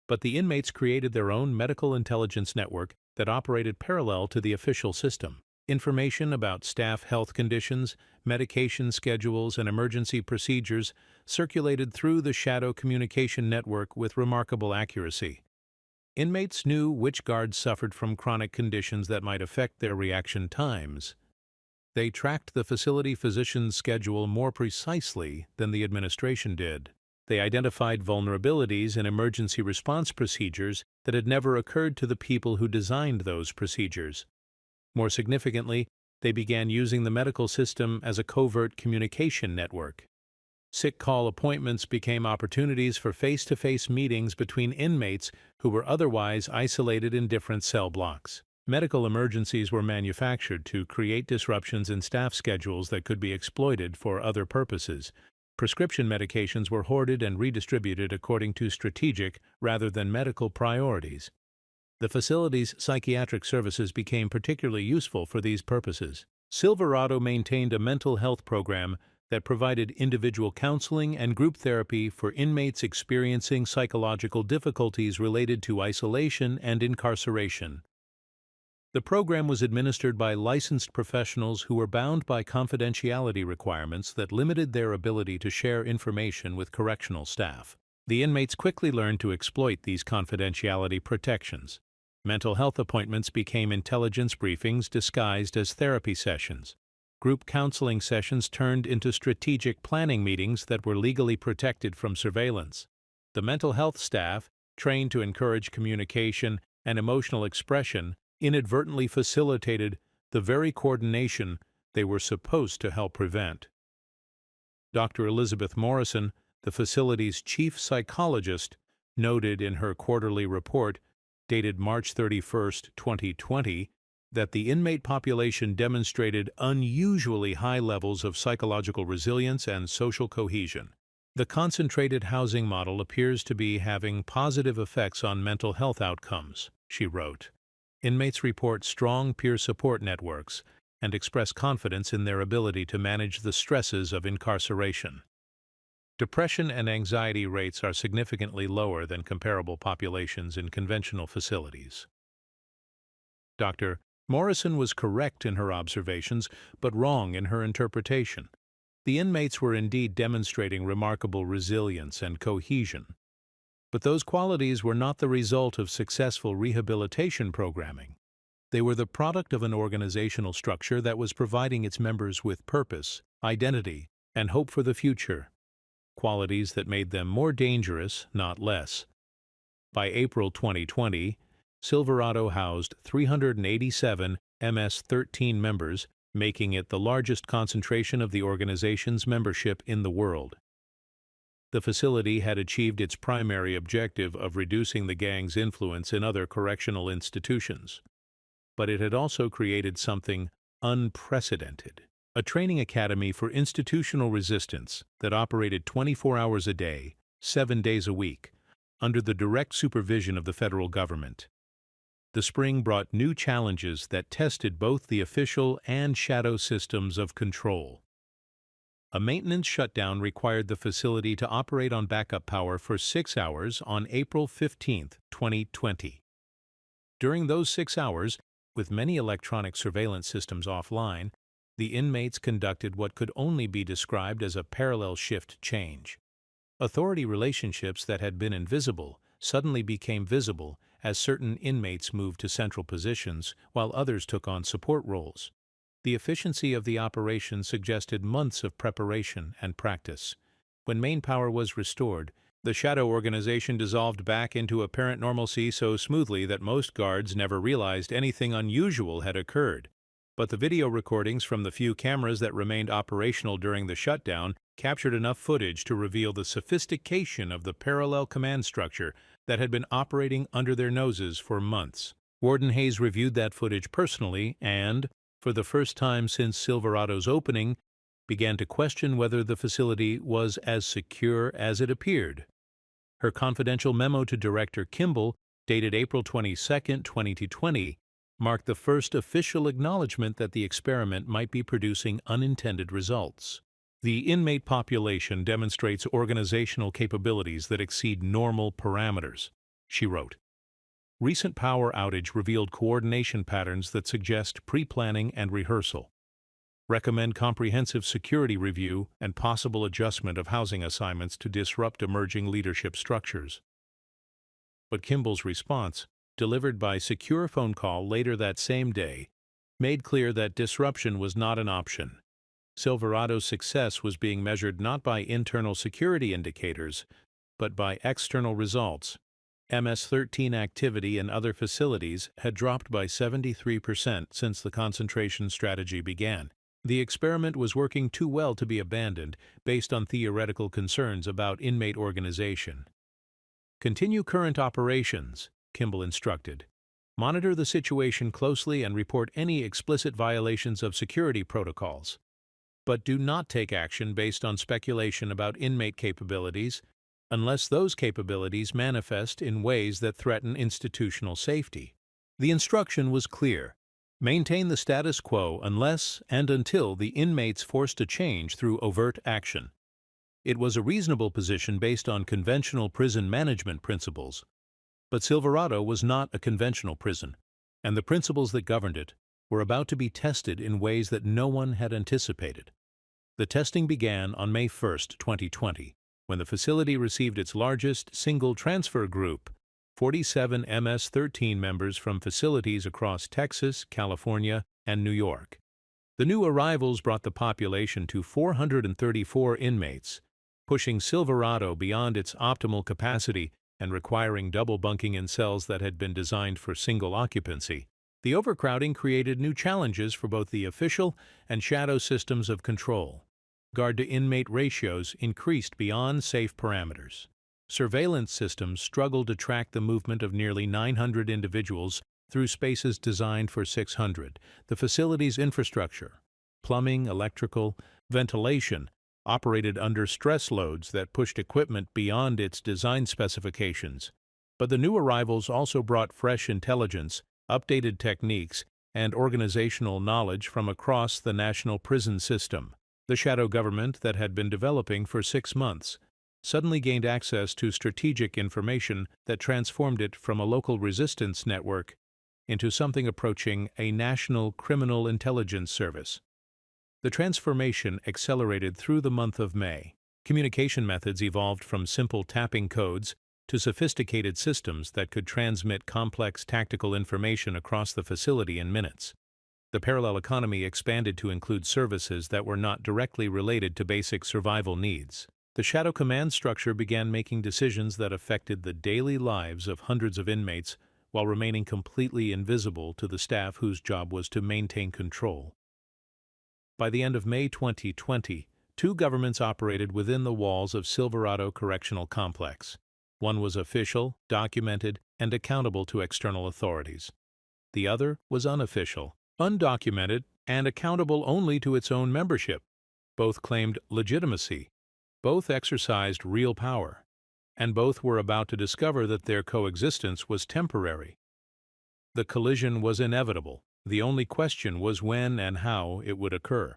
But the inmates created their own medical intelligence network that operated parallel to the official system. Information about staff health conditions, medication schedules, and emergency procedures circulated through the shadow communication network with remarkable accuracy. Inmates knew which guards suffered from chronic conditions that might affect their reaction times. They tracked the facility physician's schedule more precisely than the administration did. They identified vulnerabilities in emergency response procedures that had never occurred to the people who designed those procedures. More significantly, they began using the medical system as a covert communication network. Sick call appointments became opportunities for face-to-face meetings between inmates who were otherwise isolated in different cell blocks. Medical emergencies were manufactured to create disruptions in staff schedules that could be exploited for other purposes. Prescription medications were hoarded and redistributed according to strategic rather than medical priorities. The facility's psychiatric services became particularly useful for these purposes. Silverado maintained a mental health program that provided individual counseling and group therapy for inmates experiencing psychological difficulties related to isolation and incarceration. The program was administered by licensed professionals who were bound by confidentiality requirements that limited their ability to share information with correctional staff. The inmates quickly learned to exploit these confidentiality protections. Mental health appointments became intelligence briefings disguised as therapy sessions. Group counseling sessions turned into strategic planning meetings that were legally protected from surveillance. The mental health staff, trained to encourage communication and emotional expression, inadvertently facilitated the very coordination they were supposed to help prevent. Dr. Elizabeth Morrison, the facility's chief psychologist, noted in her quarterly report, dated March 31, 2020, that the inmate population demonstrated unusually high levels of psychological resilience and social cohesion. The concentrated housing model appears to be having positive effects on mental health outcomes, she wrote. Inmates report strong peer support networks and express confidence in their ability to manage the stresses of incarceration. Depression and anxiety rates are significantly lower than comparable populations in conventional facilities. Dr. Morrison was correct in her observations, but wrong in her interpretation. The inmates were indeed demonstrating remarkable resilience and cohesion. But those qualities were not the result of successful rehabilitation programming. They were the product of an organizational structure that was providing its members with purpose, identity, and hope for the future, qualities that made them more dangerous, not less. By April 2020, Silverado housed 387 MS-13 members, making it the largest concentration of the organization's membership in the world. The facility had achieved its primary objective of reducing the gang's influence in other correctional institutions. But it had also created something unprecedented, a training academy for institutional resistance that operated 24 hours a day, 7 days a week, under the direct supervision of the federal government. The spring brought new challenges that tested both the official and shadow systems of control. A maintenance shutdown required the facility to operate on backup power for 6 hours on April 15, 2020. During those 6 hours, with many electronic surveillance systems offline, the inmates conducted what could only be described as a parallel shift change. Authority relationships that had been invisible suddenly became visible as certain inmates moved to central positions while others took on support roles. The efficiency of the operation suggested months of preparation and practice. When main power was restored, the shadow organization dissolved back into apparent normalcy so smoothly that most guards never realized anything unusual had occurred. But the video recordings from the few cameras that remained operational during the shutdown captured enough footage to reveal the sophistication of the parallel command structure that had been operating under their noses for months. Warden Hayes reviewed that footage personally and, for the first time since Silverado's opening, began to question whether the facility was as secure as it appeared. Her confidential memo to Director Kimball, dated April 22, 2020, marked the first official acknowledgement that the experiment might be producing unintended results. The inmate population demonstrates organizational capabilities that exceed normal parameters, she wrote. Recent power outage revealed coordination patterns that suggest pre-planning and rehearsal. Recommend comprehensive security review and possible adjustment of housing assignments to disrupt emerging leadership structures. But Kimball's response, delivered by secure phone call later that same day, made clear that disruption was not an option. Silverado's success was being measured not by internal security indicators, but by external results. MS-13 activity in other facilities had dropped by 73% since the concentration strategy began. The experiment was working too well to be abandoned based on theoretical concerns about inmate organization. Continue current operations, Kimball instructed. Monitor the situation closely and report any explicit violations of security protocols. But do not take action based on speculation about inmate capabilities unless those capabilities manifest in ways that threaten institutional safety. The instruction was clear. Maintain the status quo unless and until the inmates forced a change through overt action. It was a reasonable position based on conventional prison management principles. But Silverado was not a conventional prison, and the principles that governed it were about to be tested in ways that no one had anticipated. The testing began on May 1, 2020, when the facility received its largest single transfer group, 47 MS-13 members from facilities across Texas, California, and New York. The new arrivals brought the population to 434 inmates, pushing Silverado beyond its optimal capacity and requiring double bunking in cells that had been designed for single occupancy. The overcrowding created new challenges for both the official and shadow systems of control. Guard-to-inmate ratios increased beyond safe parameters. Surveillance systems struggled to track the movement of nearly 900 individuals through spaces designed for 600. The facility's infrastructure, plumbing, electrical, ventilation, operated under stress loads that pushed equipment beyond its design specifications. But the new arrivals also brought fresh intelligence, updated techniques, and organizational knowledge from across the national prison system. The shadow government that had been developing for 6 months suddenly gained access to strategic information that transformed it from a local resistance network into something approaching a national criminal intelligence service. The transformation accelerated through the month of May. Communication methods evolved from simple tapping codes to sophisticated systems that could transmit complex tactical information across the facility in minutes. The parallel economy expanded to include services that were not directly related to basic survival needs. The Shadow Command structure began making decisions that affected the daily lives of hundreds of inmates while remaining completely invisible to the staff whose job was to maintain control. By the end of May 2020, 2 governments operated within the walls of Silverado Correctional Complex. One was official, documented, and accountable to external authorities. The other was unofficial, undocumented, and accountable only to its own membership. Both claimed legitimacy. Both exercised real power. And both were about to discover that their coexistence was temporary. The collision was inevitable. The only question was when and how it would occur.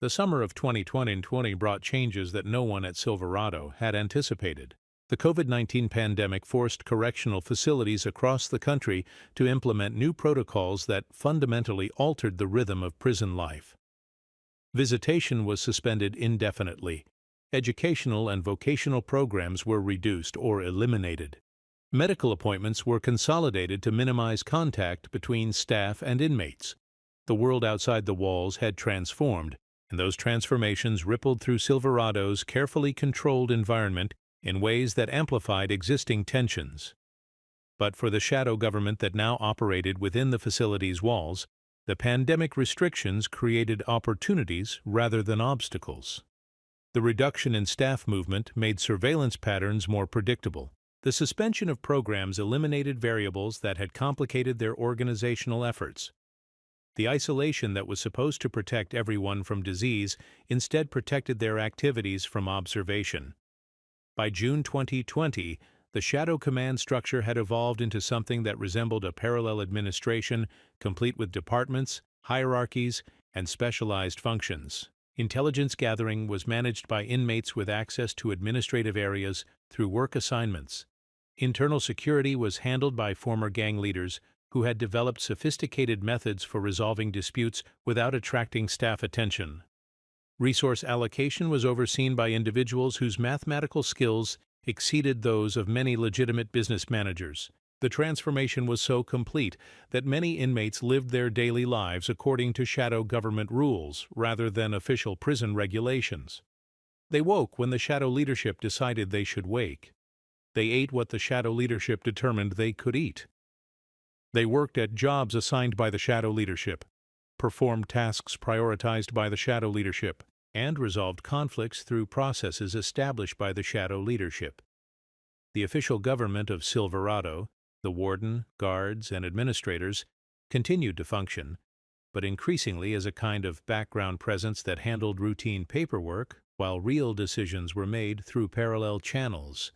The summer of 2020 brought changes that no one at Silverado had anticipated. The COVID-19 pandemic forced correctional facilities across the country to implement new protocols that fundamentally altered the rhythm of prison life. Visitation was suspended indefinitely. Educational and vocational programs were reduced or eliminated. Medical appointments were consolidated to minimize contact between staff and inmates. The world outside the walls had transformed, and those transformations rippled through Silverado's carefully controlled environment in ways that amplified existing tensions. But for the shadow government that now operated within the facility's walls, the pandemic restrictions created opportunities rather than obstacles. The reduction in staff movement made surveillance patterns more predictable. The suspension of programs eliminated variables that had complicated their organizational efforts. The isolation that was supposed to protect everyone from disease instead protected their activities from observation. By June 2020, the Shadow Command structure had evolved into something that resembled a parallel administration, complete with departments, hierarchies, and specialized functions. Intelligence gathering was managed by inmates with access to administrative areas through work assignments. Internal security was handled by former gang leaders who had developed sophisticated methods for resolving disputes without attracting staff attention. Resource allocation was overseen by individuals whose mathematical skills exceeded those of many legitimate business managers. The transformation was so complete that many inmates lived their daily lives according to shadow government rules rather than official prison regulations. They woke when the shadow leadership decided they should wake. They ate what the shadow leadership determined they could eat. They worked at jobs assigned by the shadow leadership, performed tasks prioritized by the shadow leadership, and resolved conflicts through processes established by the shadow leadership. The official government of Silverado, the warden, guards, and administrators, continued to function, but increasingly as a kind of background presence that handled routine paperwork while real decisions were made through parallel channels.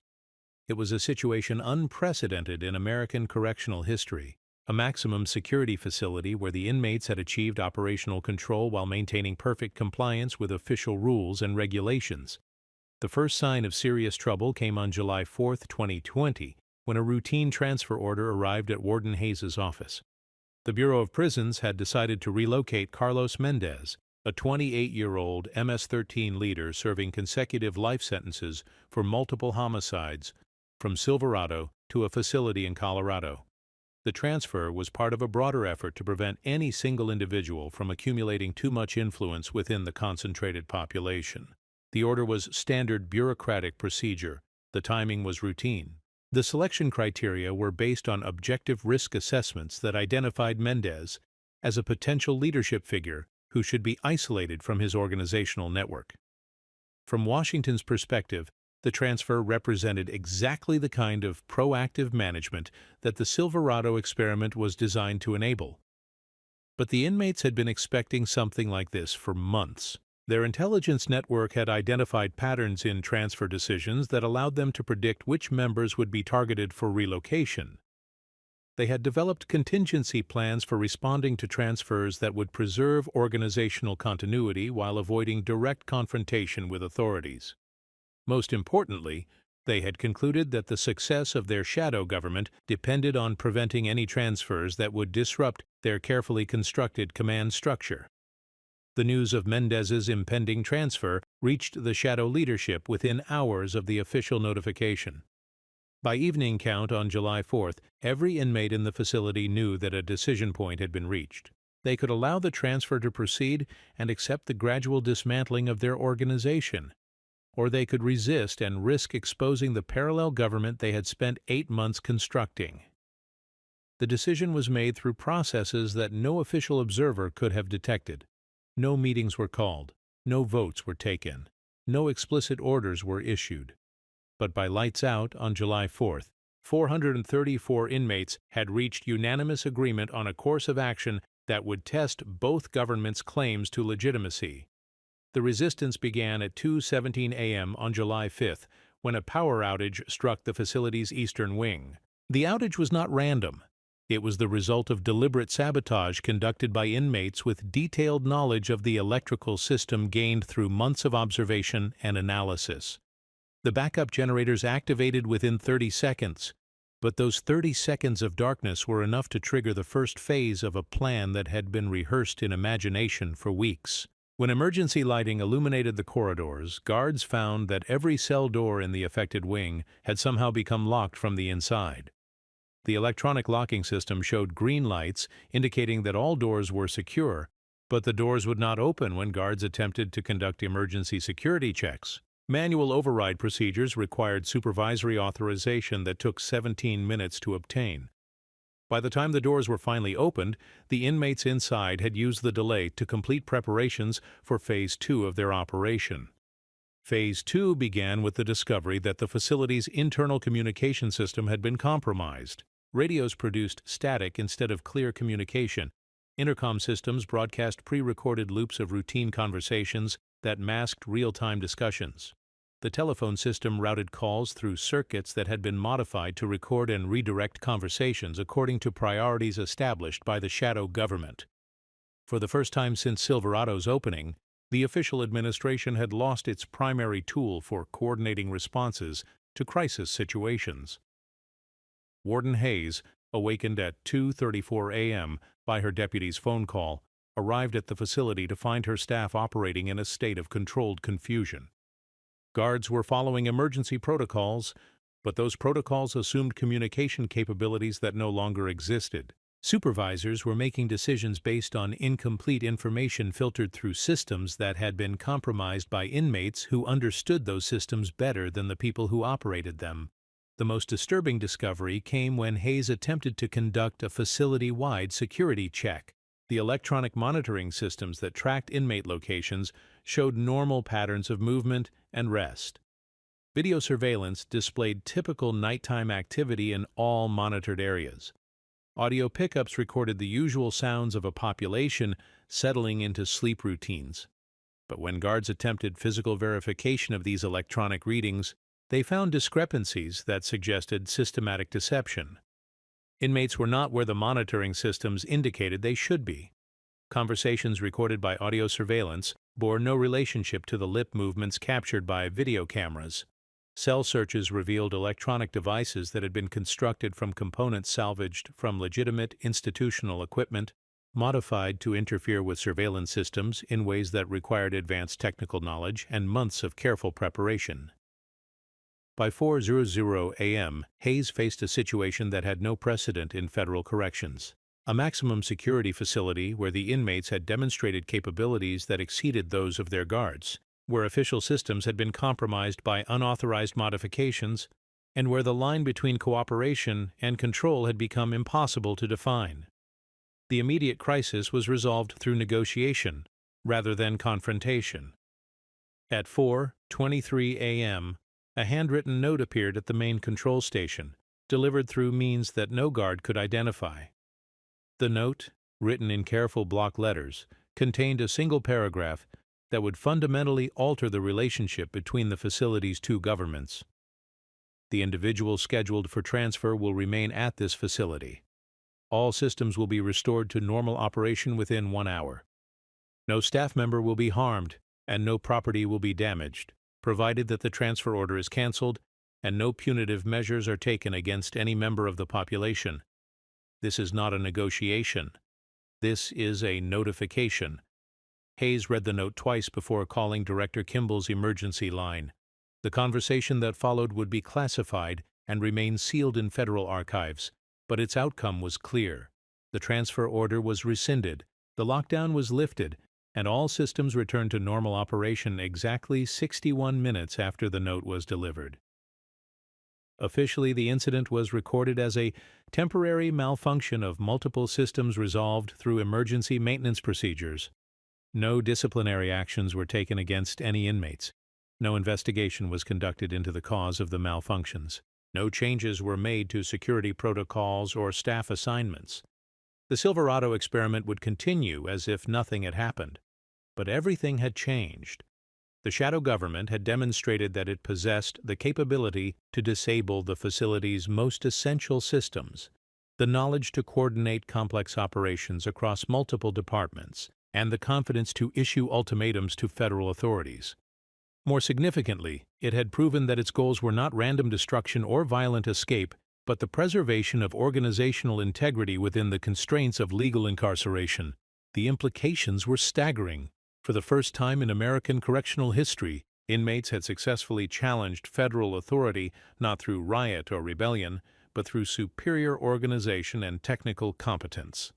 It was a situation unprecedented in American correctional history. A maximum security facility where the inmates had achieved operational control while maintaining perfect compliance with official rules and regulations. The first sign of serious trouble came on July 4, 2020, when a routine transfer order arrived at Warden Hayes' office. The Bureau of Prisons had decided to relocate Carlos Mendez, a 28-year-old MS-13 leader serving consecutive life sentences for multiple homicides, from Silverado to a facility in Colorado. The transfer was part of a broader effort to prevent any single individual from accumulating too much influence within the concentrated population. The order was standard bureaucratic procedure. The timing was routine. The selection criteria were based on objective risk assessments that identified Mendez as a potential leadership figure who should be isolated from his organizational network. From Washington's perspective, the transfer represented exactly the kind of proactive management that the Silverado experiment was designed to enable. But the inmates had been expecting something like this for months. Their intelligence network had identified patterns in transfer decisions that allowed them to predict which members would be targeted for relocation. They had developed contingency plans for responding to transfers that would preserve organizational continuity while avoiding direct confrontation with authorities. Most importantly, they had concluded that the success of their shadow government depended on preventing any transfers that would disrupt their carefully constructed command structure. The news of Mendez's impending transfer reached the shadow leadership within hours of the official notification. By evening count on July 4th, every inmate in the facility knew that a decision point had been reached. They could allow the transfer to proceed and accept the gradual dismantling of their organization, or they could resist and risk exposing the parallel government they had spent 8 months constructing. The decision was made through processes that no official observer could have detected. No meetings were called, no votes were taken, no explicit orders were issued. But by lights out on July 4th, 434 inmates had reached unanimous agreement on a course of action that would test both governments' claims to legitimacy. The resistance began at 2:17 a.m. on July 5th, when a power outage struck the facility's eastern wing. The outage was not random. It was the result of deliberate sabotage conducted by inmates with detailed knowledge of the electrical system gained through months of observation and analysis. The backup generators activated within 30 seconds, but those 30 seconds of darkness were enough to trigger the first phase of a plan that had been rehearsed in imagination for weeks. When emergency lighting illuminated the corridors, guards found that every cell door in the affected wing had somehow become locked from the inside. The electronic locking system showed green lights indicating that all doors were secure, but the doors would not open when guards attempted to conduct emergency security checks. Manual override procedures required supervisory authorization that took 17 minutes to obtain. By the time the doors were finally opened, the inmates inside had used the delay to complete preparations for Phase 2 of their operation. Phase 2 began with the discovery that the facility's internal communication system had been compromised. Radios produced static instead of clear communication. Intercom systems broadcast pre-recorded loops of routine conversations that masked real-time discussions. The telephone system routed calls through circuits that had been modified to record and redirect conversations according to priorities established by the shadow government. For the first time since Silverado's opening, the official administration had lost its primary tool for coordinating responses to crisis situations. Warden Hayes, awakened at 2:34 a.m. by her deputy's phone call, arrived at the facility to find her staff operating in a state of controlled confusion. Guards were following emergency protocols, but those protocols assumed communication capabilities that no longer existed. Supervisors were making decisions based on incomplete information filtered through systems that had been compromised by inmates who understood those systems better than the people who operated them. The most disturbing discovery came when Hayes attempted to conduct a facility-wide security check. The electronic monitoring systems that tracked inmate locations showed normal patterns of movement and rest. Video surveillance displayed typical nighttime activity in all monitored areas. Audio pickups recorded the usual sounds of a population settling into sleep routines. But when guards attempted physical verification of these electronic readings, they found discrepancies that suggested systematic deception. Inmates were not where the monitoring systems indicated they should be. Conversations recorded by audio surveillance bore no relationship to the lip movements captured by video cameras. Cell searches revealed electronic devices that had been constructed from components salvaged from legitimate institutional equipment, modified to interfere with surveillance systems in ways that required advanced technical knowledge and months of careful preparation. By 4:00 a.m., Hayes faced a situation that had no precedent in federal corrections. A maximum security facility where the inmates had demonstrated capabilities that exceeded those of their guards, where official systems had been compromised by unauthorized modifications, and where the line between cooperation and control had become impossible to define. The immediate crisis was resolved through negotiation, rather than confrontation. At 4:23 a.m., a handwritten note appeared at the main control station, delivered through means that no guard could identify. The note, written in careful block letters, contained a single paragraph that would fundamentally alter the relationship between the facility's two governments. The individual scheduled for transfer will remain at this facility. All systems will be restored to normal operation within 1 hour. No staff member will be harmed, and no property will be damaged, provided that the transfer order is canceled and no punitive measures are taken against any member of the population. This is not a negotiation. This is a notification. Hayes read the note twice before calling Director Kimball's emergency line. The conversation that followed would be classified and remain sealed in federal archives, but its outcome was clear. The transfer order was rescinded, the lockdown was lifted, and all systems returned to normal operation exactly 61 minutes after the note was delivered. Officially, the incident was recorded as a temporary malfunction of multiple systems resolved through emergency maintenance procedures. No disciplinary actions were taken against any inmates. No investigation was conducted into the cause of the malfunctions. No changes were made to security protocols or staff assignments. The Silverado experiment would continue as if nothing had happened. But everything had changed. The shadow government had demonstrated that it possessed the capability to disable the facility's most essential systems, the knowledge to coordinate complex operations across multiple departments, and the confidence to issue ultimatums to federal authorities. More significantly, it had proven that its goals were not random destruction or violent escape, but the preservation of organizational integrity within the constraints of legal incarceration. The implications were staggering. For the first time in American correctional history, inmates had successfully challenged federal authority not through riot or rebellion, but through superior organization and technical competence.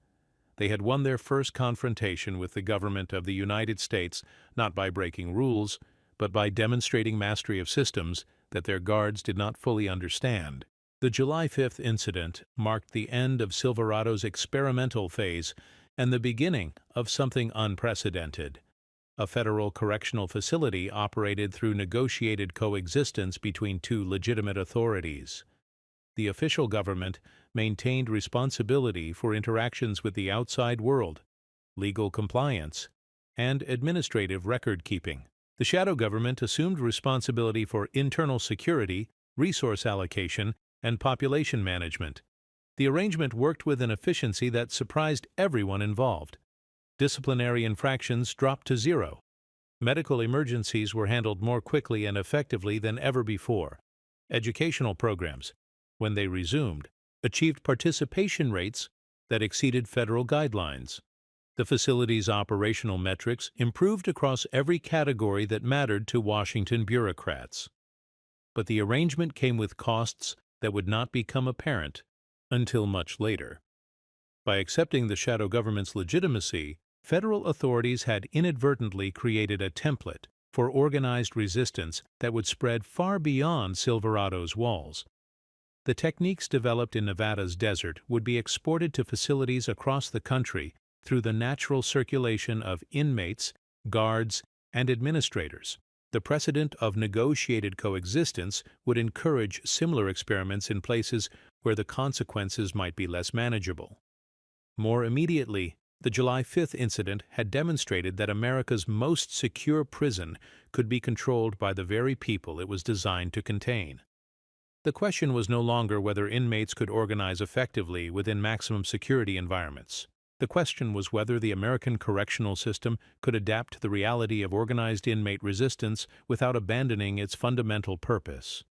They had won their first confrontation with the government of the United States not by breaking rules, but by demonstrating mastery of systems that their guards did not fully understand. The July 5th incident marked the end of Silverado's experimental phase and the beginning of something unprecedented. A federal correctional facility operated through negotiated coexistence between two legitimate authorities. The official government maintained responsibility for interactions with the outside world, legal compliance, and administrative record-keeping. The shadow government assumed responsibility for internal security, resource allocation, and population management. The arrangement worked with an efficiency that surprised everyone involved. Disciplinary infractions dropped to zero. Medical emergencies were handled more quickly and effectively than ever before. Educational programs, when they resumed, achieved participation rates that exceeded federal guidelines. The facility's operational metrics improved across every category that mattered to Washington bureaucrats. But the arrangement came with costs that would not become apparent until much later. By accepting the shadow government's legitimacy, federal authorities had inadvertently created a template for organized resistance that would spread far beyond Silverado's walls. The techniques developed in Nevada's desert would be exported to facilities across the country through the natural circulation of inmates, guards, and administrators. The precedent of negotiated coexistence would encourage similar experiments in places where the consequences might be less manageable. More immediately, the July 5th incident had demonstrated that America's most secure prison could be controlled by the very people it was designed to contain. The question was no longer whether inmates could organize effectively within maximum security environments. The question was whether the American correctional system could adapt to the reality of organized inmate resistance without abandoning its fundamental purpose.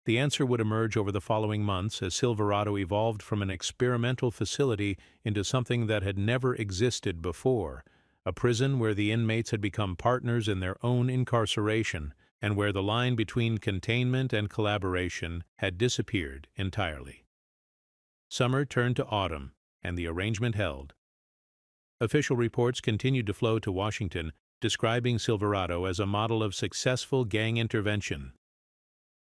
The answer would emerge over the following months as Silverado evolved from an experimental facility into something that had never existed before, a prison where the inmates had become partners in their own incarceration and where the line between containment and collaboration had disappeared entirely. Summer turned to autumn, and the arrangement held. Official reports continued to flow to Washington, describing Silverado as a model of successful gang intervention.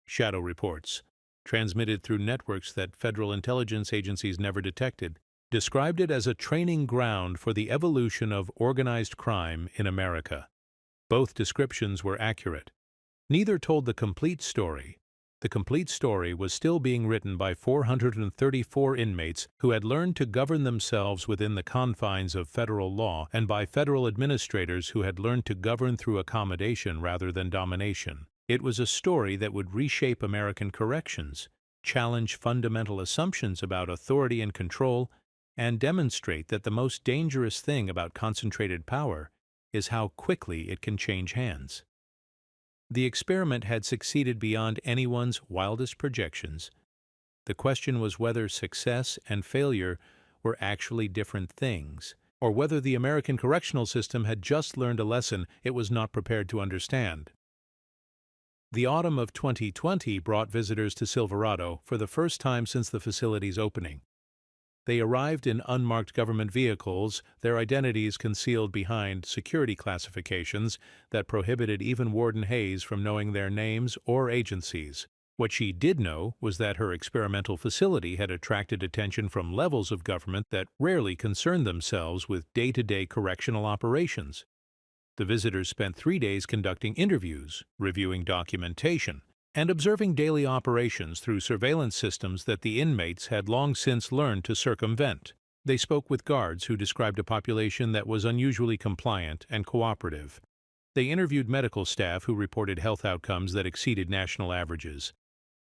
Shadow reports, transmitted through networks that federal intelligence agencies never detected, described it as a training ground for the evolution of organized crime in America. Both descriptions were accurate. Neither told the complete story. The complete story was still being written by 434 inmates who had learned to govern themselves within the confines of federal law and by federal administrators who had learned to govern through accommodation rather than domination. It was a story that would reshape American corrections, challenge fundamental assumptions about authority and control, and demonstrate that the most dangerous thing about concentrated power is how quickly it can change hands. The experiment had succeeded beyond anyone's wildest projections. The question was whether success and failure were actually different things, or whether the American correctional system had just learned a lesson it was not prepared to understand. The autumn of 2020 brought visitors to Silverado for the first time since the facility's opening. They arrived in unmarked government vehicles, their identities concealed behind security classifications that prohibited even Warden Hayes from knowing their names or agencies. What she did know was that her experimental facility had attracted attention from levels of government that rarely concerned themselves with day-to-day correctional operations. The visitors spent 3 days conducting interviews, reviewing documentation, and observing daily operations through surveillance systems that the inmates had long since learned to circumvent. They spoke with guards who described a population that was unusually compliant and cooperative. They interviewed medical staff who reported health outcomes that exceeded national averages.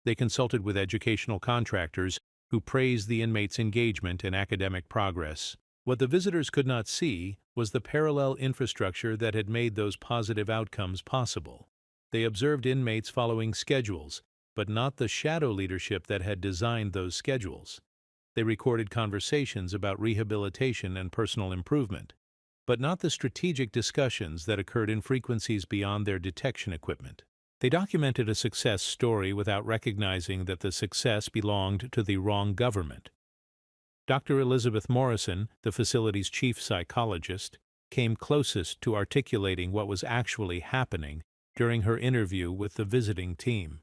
They consulted with educational contractors who praised the inmates' engagement and academic progress. What the visitors could not see was the parallel infrastructure that had made those positive outcomes possible. They observed inmates following schedules, but not the shadow leadership that had designed those schedules. They recorded conversations about rehabilitation and personal improvement, but not the strategic discussions that occurred in frequencies beyond their detection equipment. They documented a success story without recognizing that the success belonged to the wrong government. Dr. Elizabeth Morrison, the facility's chief psychologist, came closest to articulating what was actually happening during her interview with the visiting team.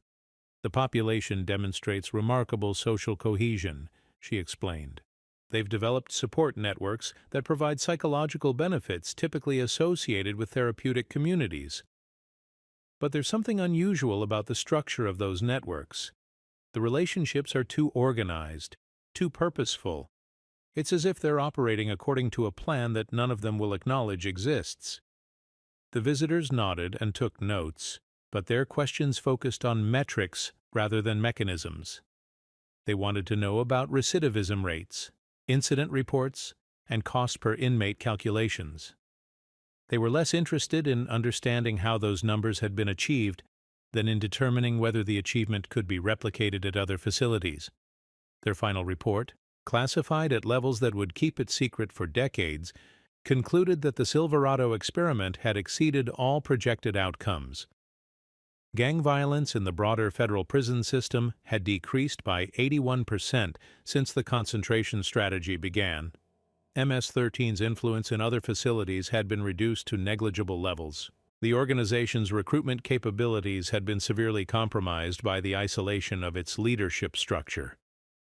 The population demonstrates remarkable social cohesion, she explained. They've developed support networks that provide psychological benefits typically associated with therapeutic communities. But there's something unusual about the structure of those networks. The relationships are too organized, too purposeful. It's as if they're operating according to a plan that none of them will acknowledge exists. The visitors nodded and took notes, but their questions focused on metrics rather than mechanisms. They wanted to know about recidivism rates, incident reports, and cost per inmate calculations. They were less interested in understanding how those numbers had been achieved than in determining whether the achievement could be replicated at other facilities. Their final report, classified at levels that would keep it secret for decades, concluded that the Silverado experiment had exceeded all projected outcomes. Gang violence in the broader federal prison system had decreased by 81% since the concentration strategy began. MS-13's influence in other facilities had been reduced to negligible levels. The organization's recruitment capabilities had been severely compromised by the isolation of its leadership structure.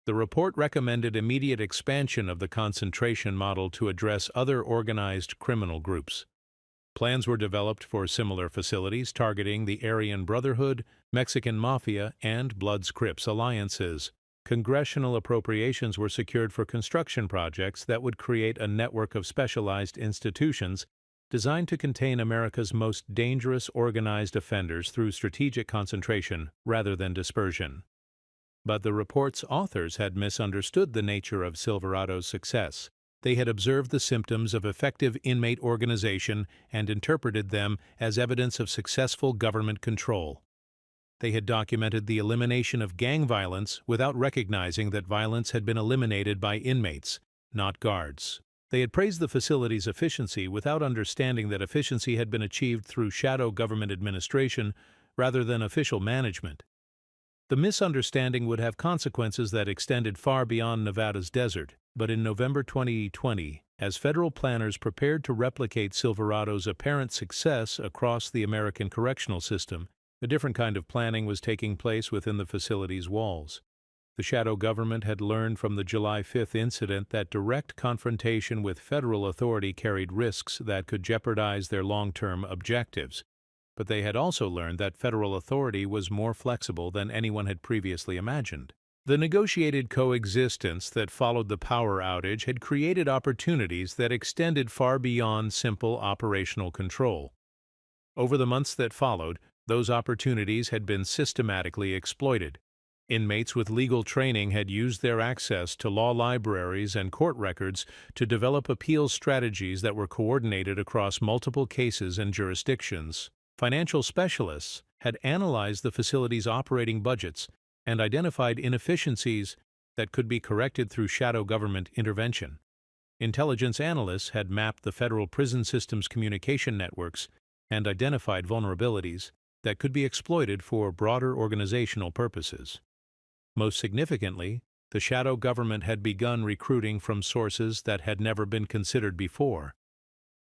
The report recommended immediate expansion of the concentration model to address other organized criminal groups. Plans were developed for similar facilities targeting the Aryan Brotherhood, Mexican Mafia, and Bloods Crips alliances. Congressional appropriations were secured for construction projects that would create a network of specialized institutions designed to contain America's most dangerous organized offenders through strategic concentration rather than dispersion. But the report's authors had misunderstood the nature of Silverado's success. They had observed the symptoms of effective inmate organization and interpreted them as evidence of successful government control. They had documented the elimination of gang violence without recognizing that violence had been eliminated by inmates, not guards. They had praised the facility's efficiency without understanding that efficiency had been achieved through shadow government administration rather than official management. The misunderstanding would have consequences that extended far beyond Nevada's desert, but in November 2020, as federal planners prepared to replicate Silverado's apparent success across the American correctional system, a different kind of planning was taking place within the facility's walls. The shadow government had learned from the July 5 incident that direct confrontation with federal authority carried risks that could jeopardize their long-term objectives. but they had also learned that federal authority was more flexible than anyone had previously imagined. The negotiated coexistence that followed the power outage had created opportunities that extended far beyond simple operational control. Over the months that followed, those opportunities had been systematically exploited. Inmates with legal training had used their access to law libraries and court records to develop appeals strategies that were coordinated across multiple cases and jurisdictions. Financial specialists had analyzed the facility's operating budgets and identified inefficiencies that could be corrected through shadow government intervention. Intelligence analysts had mapped the federal prison system's communication networks and identified vulnerabilities that could be exploited for broader organizational purposes. Most significantly, the shadow government had begun recruiting from sources that had never been considered before.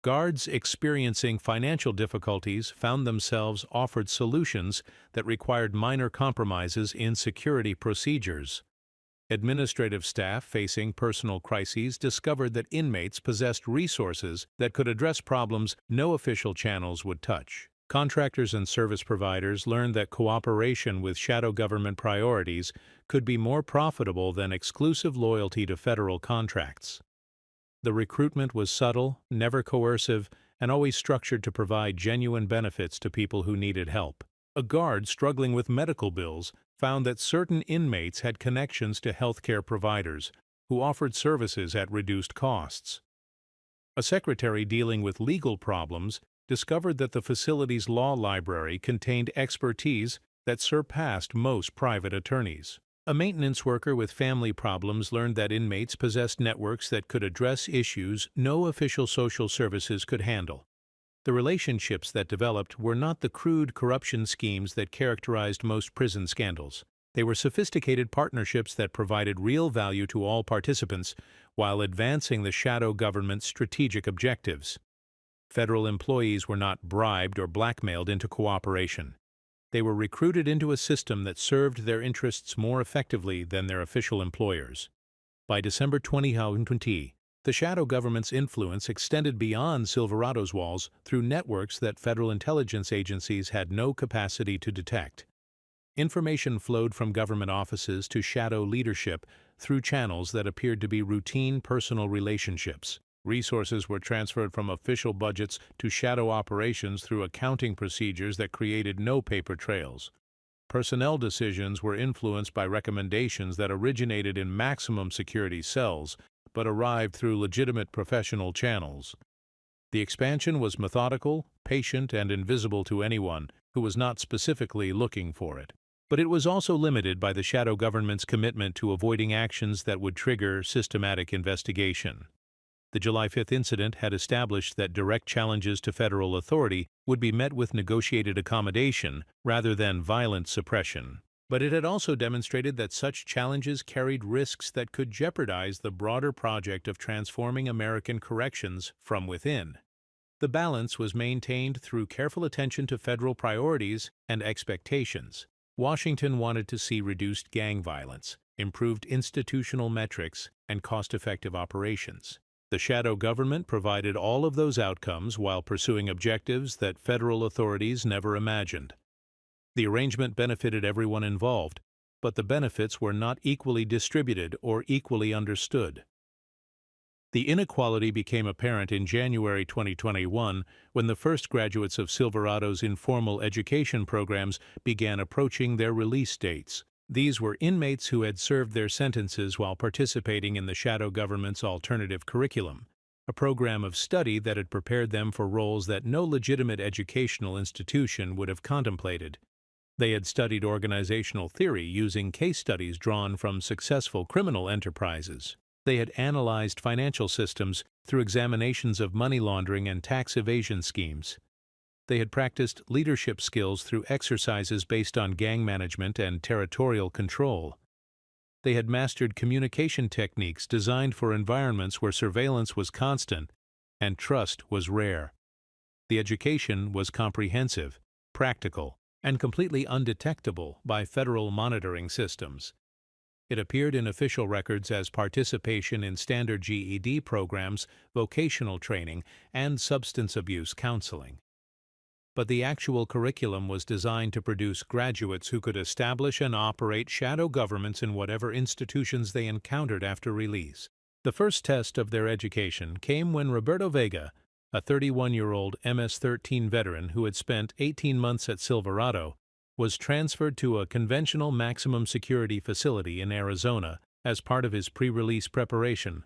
Guards experiencing financial difficulties found themselves offered solutions that required minor compromises in security procedures. Administrative staff facing personal crises discovered that inmates possessed resources that could address problems no official channels would touch. Contractors and service providers learned that cooperation with shadow government priorities could be more profitable than exclusive loyalty to federal contracts. The recruitment was subtle, never coercive, and always structured to provide genuine benefits to people who needed help. A guard struggling with medical bills found that certain inmates had connections to healthcare providers who offered services at reduced costs. A secretary dealing with legal problems discovered that the facility's law library contained expertise that surpassed most private attorneys. A maintenance worker with family problems learned that inmates possessed networks that could address issues no official social services could handle. The relationships that developed were not the crude corruption schemes that characterized most prison scandals. They were sophisticated partnerships that provided real value to all participants while advancing the shadow government's strategic objectives. Federal employees were not bribed or blackmailed into cooperation. They were recruited into a system that served their interests more effectively than their official employers. By December 2020, the shadow government's influence extended beyond Silverado's walls through networks that federal intelligence agencies had no capacity to detect. Information flowed from government offices to shadow leadership through channels that appeared to be routine personal relationships. Resources were transferred from official budgets to shadow operations through accounting procedures that created no paper trails. Personnel decisions were influenced by recommendations that originated in maximum security cells but arrived through legitimate professional channels. The expansion was methodical, patient, and invisible to anyone who was not specifically looking for it. But it was also limited by the shadow government's commitment to avoiding actions that would trigger systematic investigation. The July 5th incident had established that direct challenges to federal authority would be met with negotiated accommodation rather than violent suppression. But it had also demonstrated that such challenges carried risks that could jeopardize the broader project of transforming American corrections from within. The balance was maintained through careful attention to federal priorities and expectations. Washington wanted to see reduced gang violence, improved institutional metrics, and cost-effective operations. The shadow government provided all of those outcomes while pursuing objectives that federal authorities never imagined. The arrangement benefited everyone involved, but the benefits were not equally distributed or equally understood. The inequality became apparent in January 2021 when the first graduates of Silverado's informal education programs began approaching their release dates. These were inmates who had served their sentences while participating in the shadow government's alternative curriculum, a program of study that had prepared them for roles that no legitimate educational institution would have contemplated. They had studied organizational theory using case studies drawn from successful criminal enterprises. They had analyzed financial systems through examinations of money laundering and tax evasion schemes. They had practiced leadership skills through exercises based on gang management and territorial control. They had mastered communication techniques designed for environments where surveillance was constant and trust was rare. The education was comprehensive, practical, and completely undetectable by federal monitoring systems. It appeared in official records as participation in standard GED programs, vocational training, and substance abuse counseling. but the actual curriculum was designed to produce graduates who could establish and operate shadow governments in whatever institutions they encountered after release. The first test of their education came when Roberto Vega, a 31-year-old MS-13 veteran who had spent 18 months at Silverado, was transferred to a conventional maximum security facility in Arizona as part of his pre-release preparation.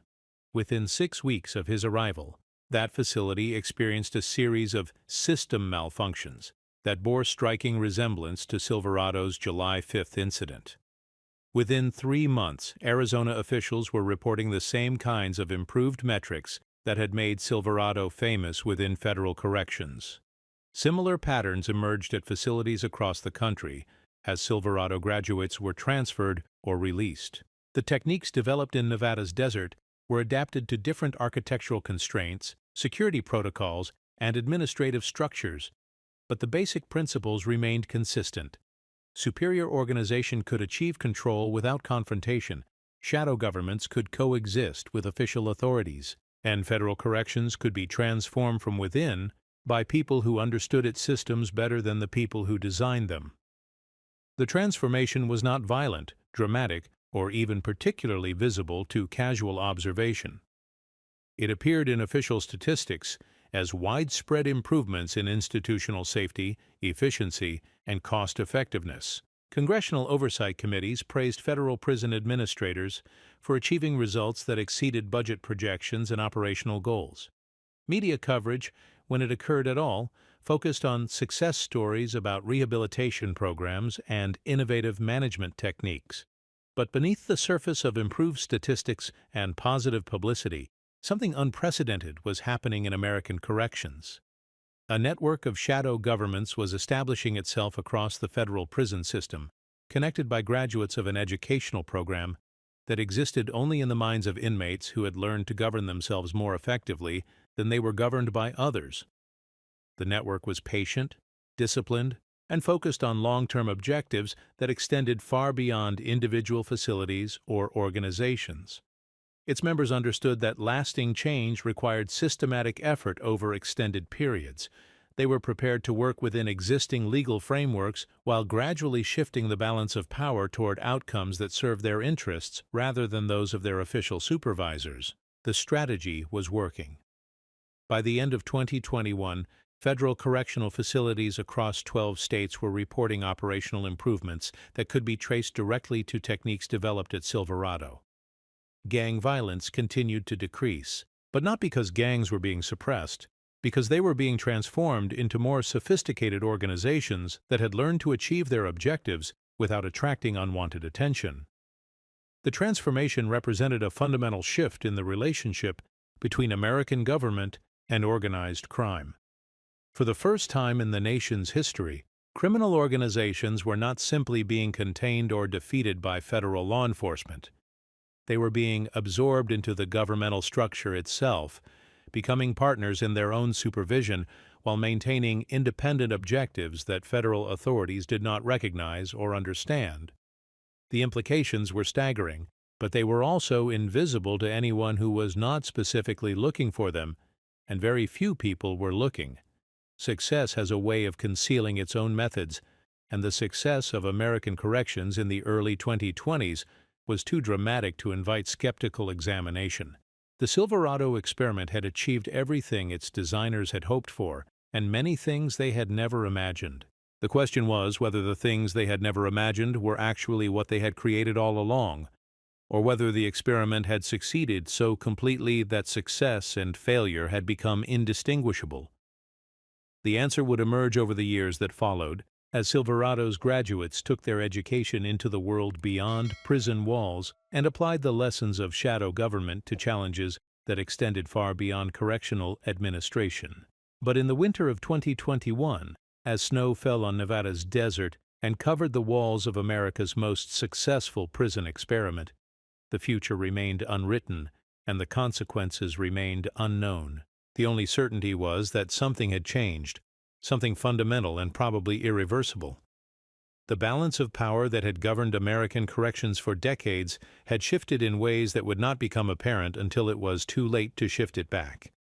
Within 6 weeks of his arrival, that facility experienced a series of system malfunctions that bore striking resemblance to Silverado's July 5th incident. Within 3 months, Arizona officials were reporting the same kinds of improved metrics that had made Silverado famous within federal corrections. Similar patterns emerged at facilities across the country as Silverado graduates were transferred or released. The techniques developed in Nevada's desert were adapted to different architectural constraints, security protocols, and administrative structures, but the basic principles remained consistent. Superior organization could achieve control without confrontation, shadow governments could coexist with official authorities, and federal corrections could be transformed from within by people who understood its systems better than the people who designed them. The transformation was not violent, dramatic, or even particularly visible to casual observation. It appeared in official statistics as widespread improvements in institutional safety, efficiency, and cost-effectiveness. Congressional oversight committees praised federal prison administrators for achieving results that exceeded budget projections and operational goals. Media coverage, when it occurred at all, focused on success stories about rehabilitation programs and innovative management techniques. But beneath the surface of improved statistics and positive publicity, something unprecedented was happening in American corrections. A network of shadow governments was establishing itself across the federal prison system, connected by graduates of an educational program that existed only in the minds of inmates who had learned to govern themselves more effectively than they were governed by others. The network was patient, disciplined, and focused on long-term objectives that extended far beyond individual facilities or organizations. Its members understood that lasting change required systematic effort over extended periods. They were prepared to work within existing legal frameworks while gradually shifting the balance of power toward outcomes that served their interests rather than those of their official supervisors. The strategy was working. By the end of 2021, federal correctional facilities across 12 states were reporting operational improvements that could be traced directly to techniques developed at Silverado. Gang violence continued to decrease, but not because gangs were being suppressed, because they were being transformed into more sophisticated organizations that had learned to achieve their objectives without attracting unwanted attention. The transformation represented a fundamental shift in the relationship between American government and organized crime. For the first time in the nation's history, criminal organizations were not simply being contained or defeated by federal law enforcement. They were being absorbed into the governmental structure itself, becoming partners in their own supervision while maintaining independent objectives that federal authorities did not recognize or understand. The implications were staggering, but they were also invisible to anyone who was not specifically looking for them, and very few people were looking. Success has a way of concealing its own methods, and the success of American corrections in the early 2020s was too dramatic to invite skeptical examination. The Silverado experiment had achieved everything its designers had hoped for, and many things they had never imagined. The question was whether the things they had never imagined were actually what they had created all along, or whether the experiment had succeeded so completely that success and failure had become indistinguishable. The answer would emerge over the years that followed, as Silverado's graduates took their education into the world beyond prison walls and applied the lessons of shadow government to challenges that extended far beyond correctional administration. But in the winter of 2021, as snow fell on Nevada's desert and covered the walls of America's most successful prison experiment, the future remained unwritten and the consequences remained unknown. The only certainty was that something had changed, something fundamental and probably irreversible. The balance of power that had governed American corrections for decades had shifted in ways that would not become apparent until it was too late to shift it back.